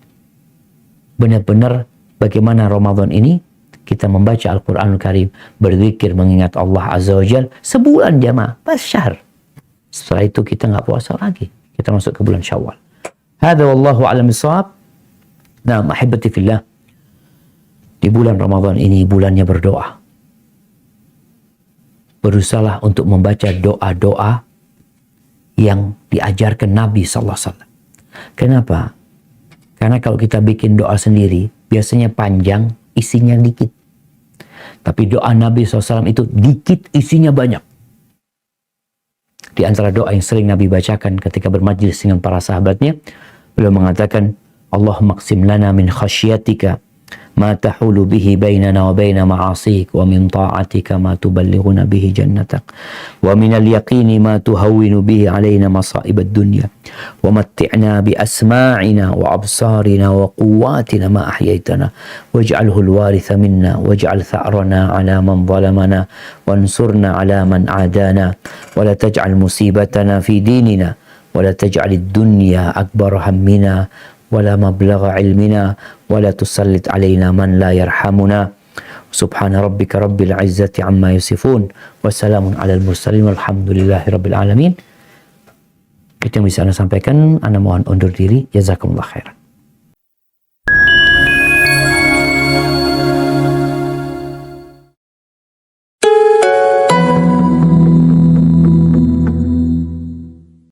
Benar-benar bagaimana Ramadan ini kita membaca Al-Quranul Karim, berzikir, mengingat Allah Azza wa Jal, sebulan jamaah, pas syahr. Setelah itu kita nggak puasa lagi. Kita masuk ke bulan Syawal. Hadza wallahu a'lam bissawab. Nah, ahibati fillah. Di bulan Ramadan ini bulannya berdoa. Berusahalah untuk membaca doa-doa yang diajarkan Nabi sallallahu alaihi wasallam. Kenapa? Karena kalau kita bikin doa sendiri, biasanya panjang, isinya dikit. Tapi doa Nabi SAW itu dikit, isinya banyak. Di antara doa yang sering Nabi bacakan ketika bermajlis dengan para sahabatnya, beliau mengatakan, Allahumma qsim lana min khasyatika ما تحول به بيننا وبين معاصيك ومن طاعتك ما تبلغنا به جنتك ومن اليقين ما تهون به علينا مصائب الدنيا ومتعنا بأسماعنا وأبصارنا وقواتنا ما أحييتنا واجعله الوارث منا واجعل ثأرنا على من ظلمنا وانصرنا على من عادانا ولا تجعل مصيبتنا في ديننا ولا تجعل الدنيا أكبر همنا ولا مبلغ علمنا ولا تسلط علينا من لا يرحمنا سبحان ربك رب العزة عما يصفون وسلام على المرسلين والحمد لله رب العالمين. Itu yang bisa Anda sampaikan. Anda mohon undur diri. Jazakumullah khairan.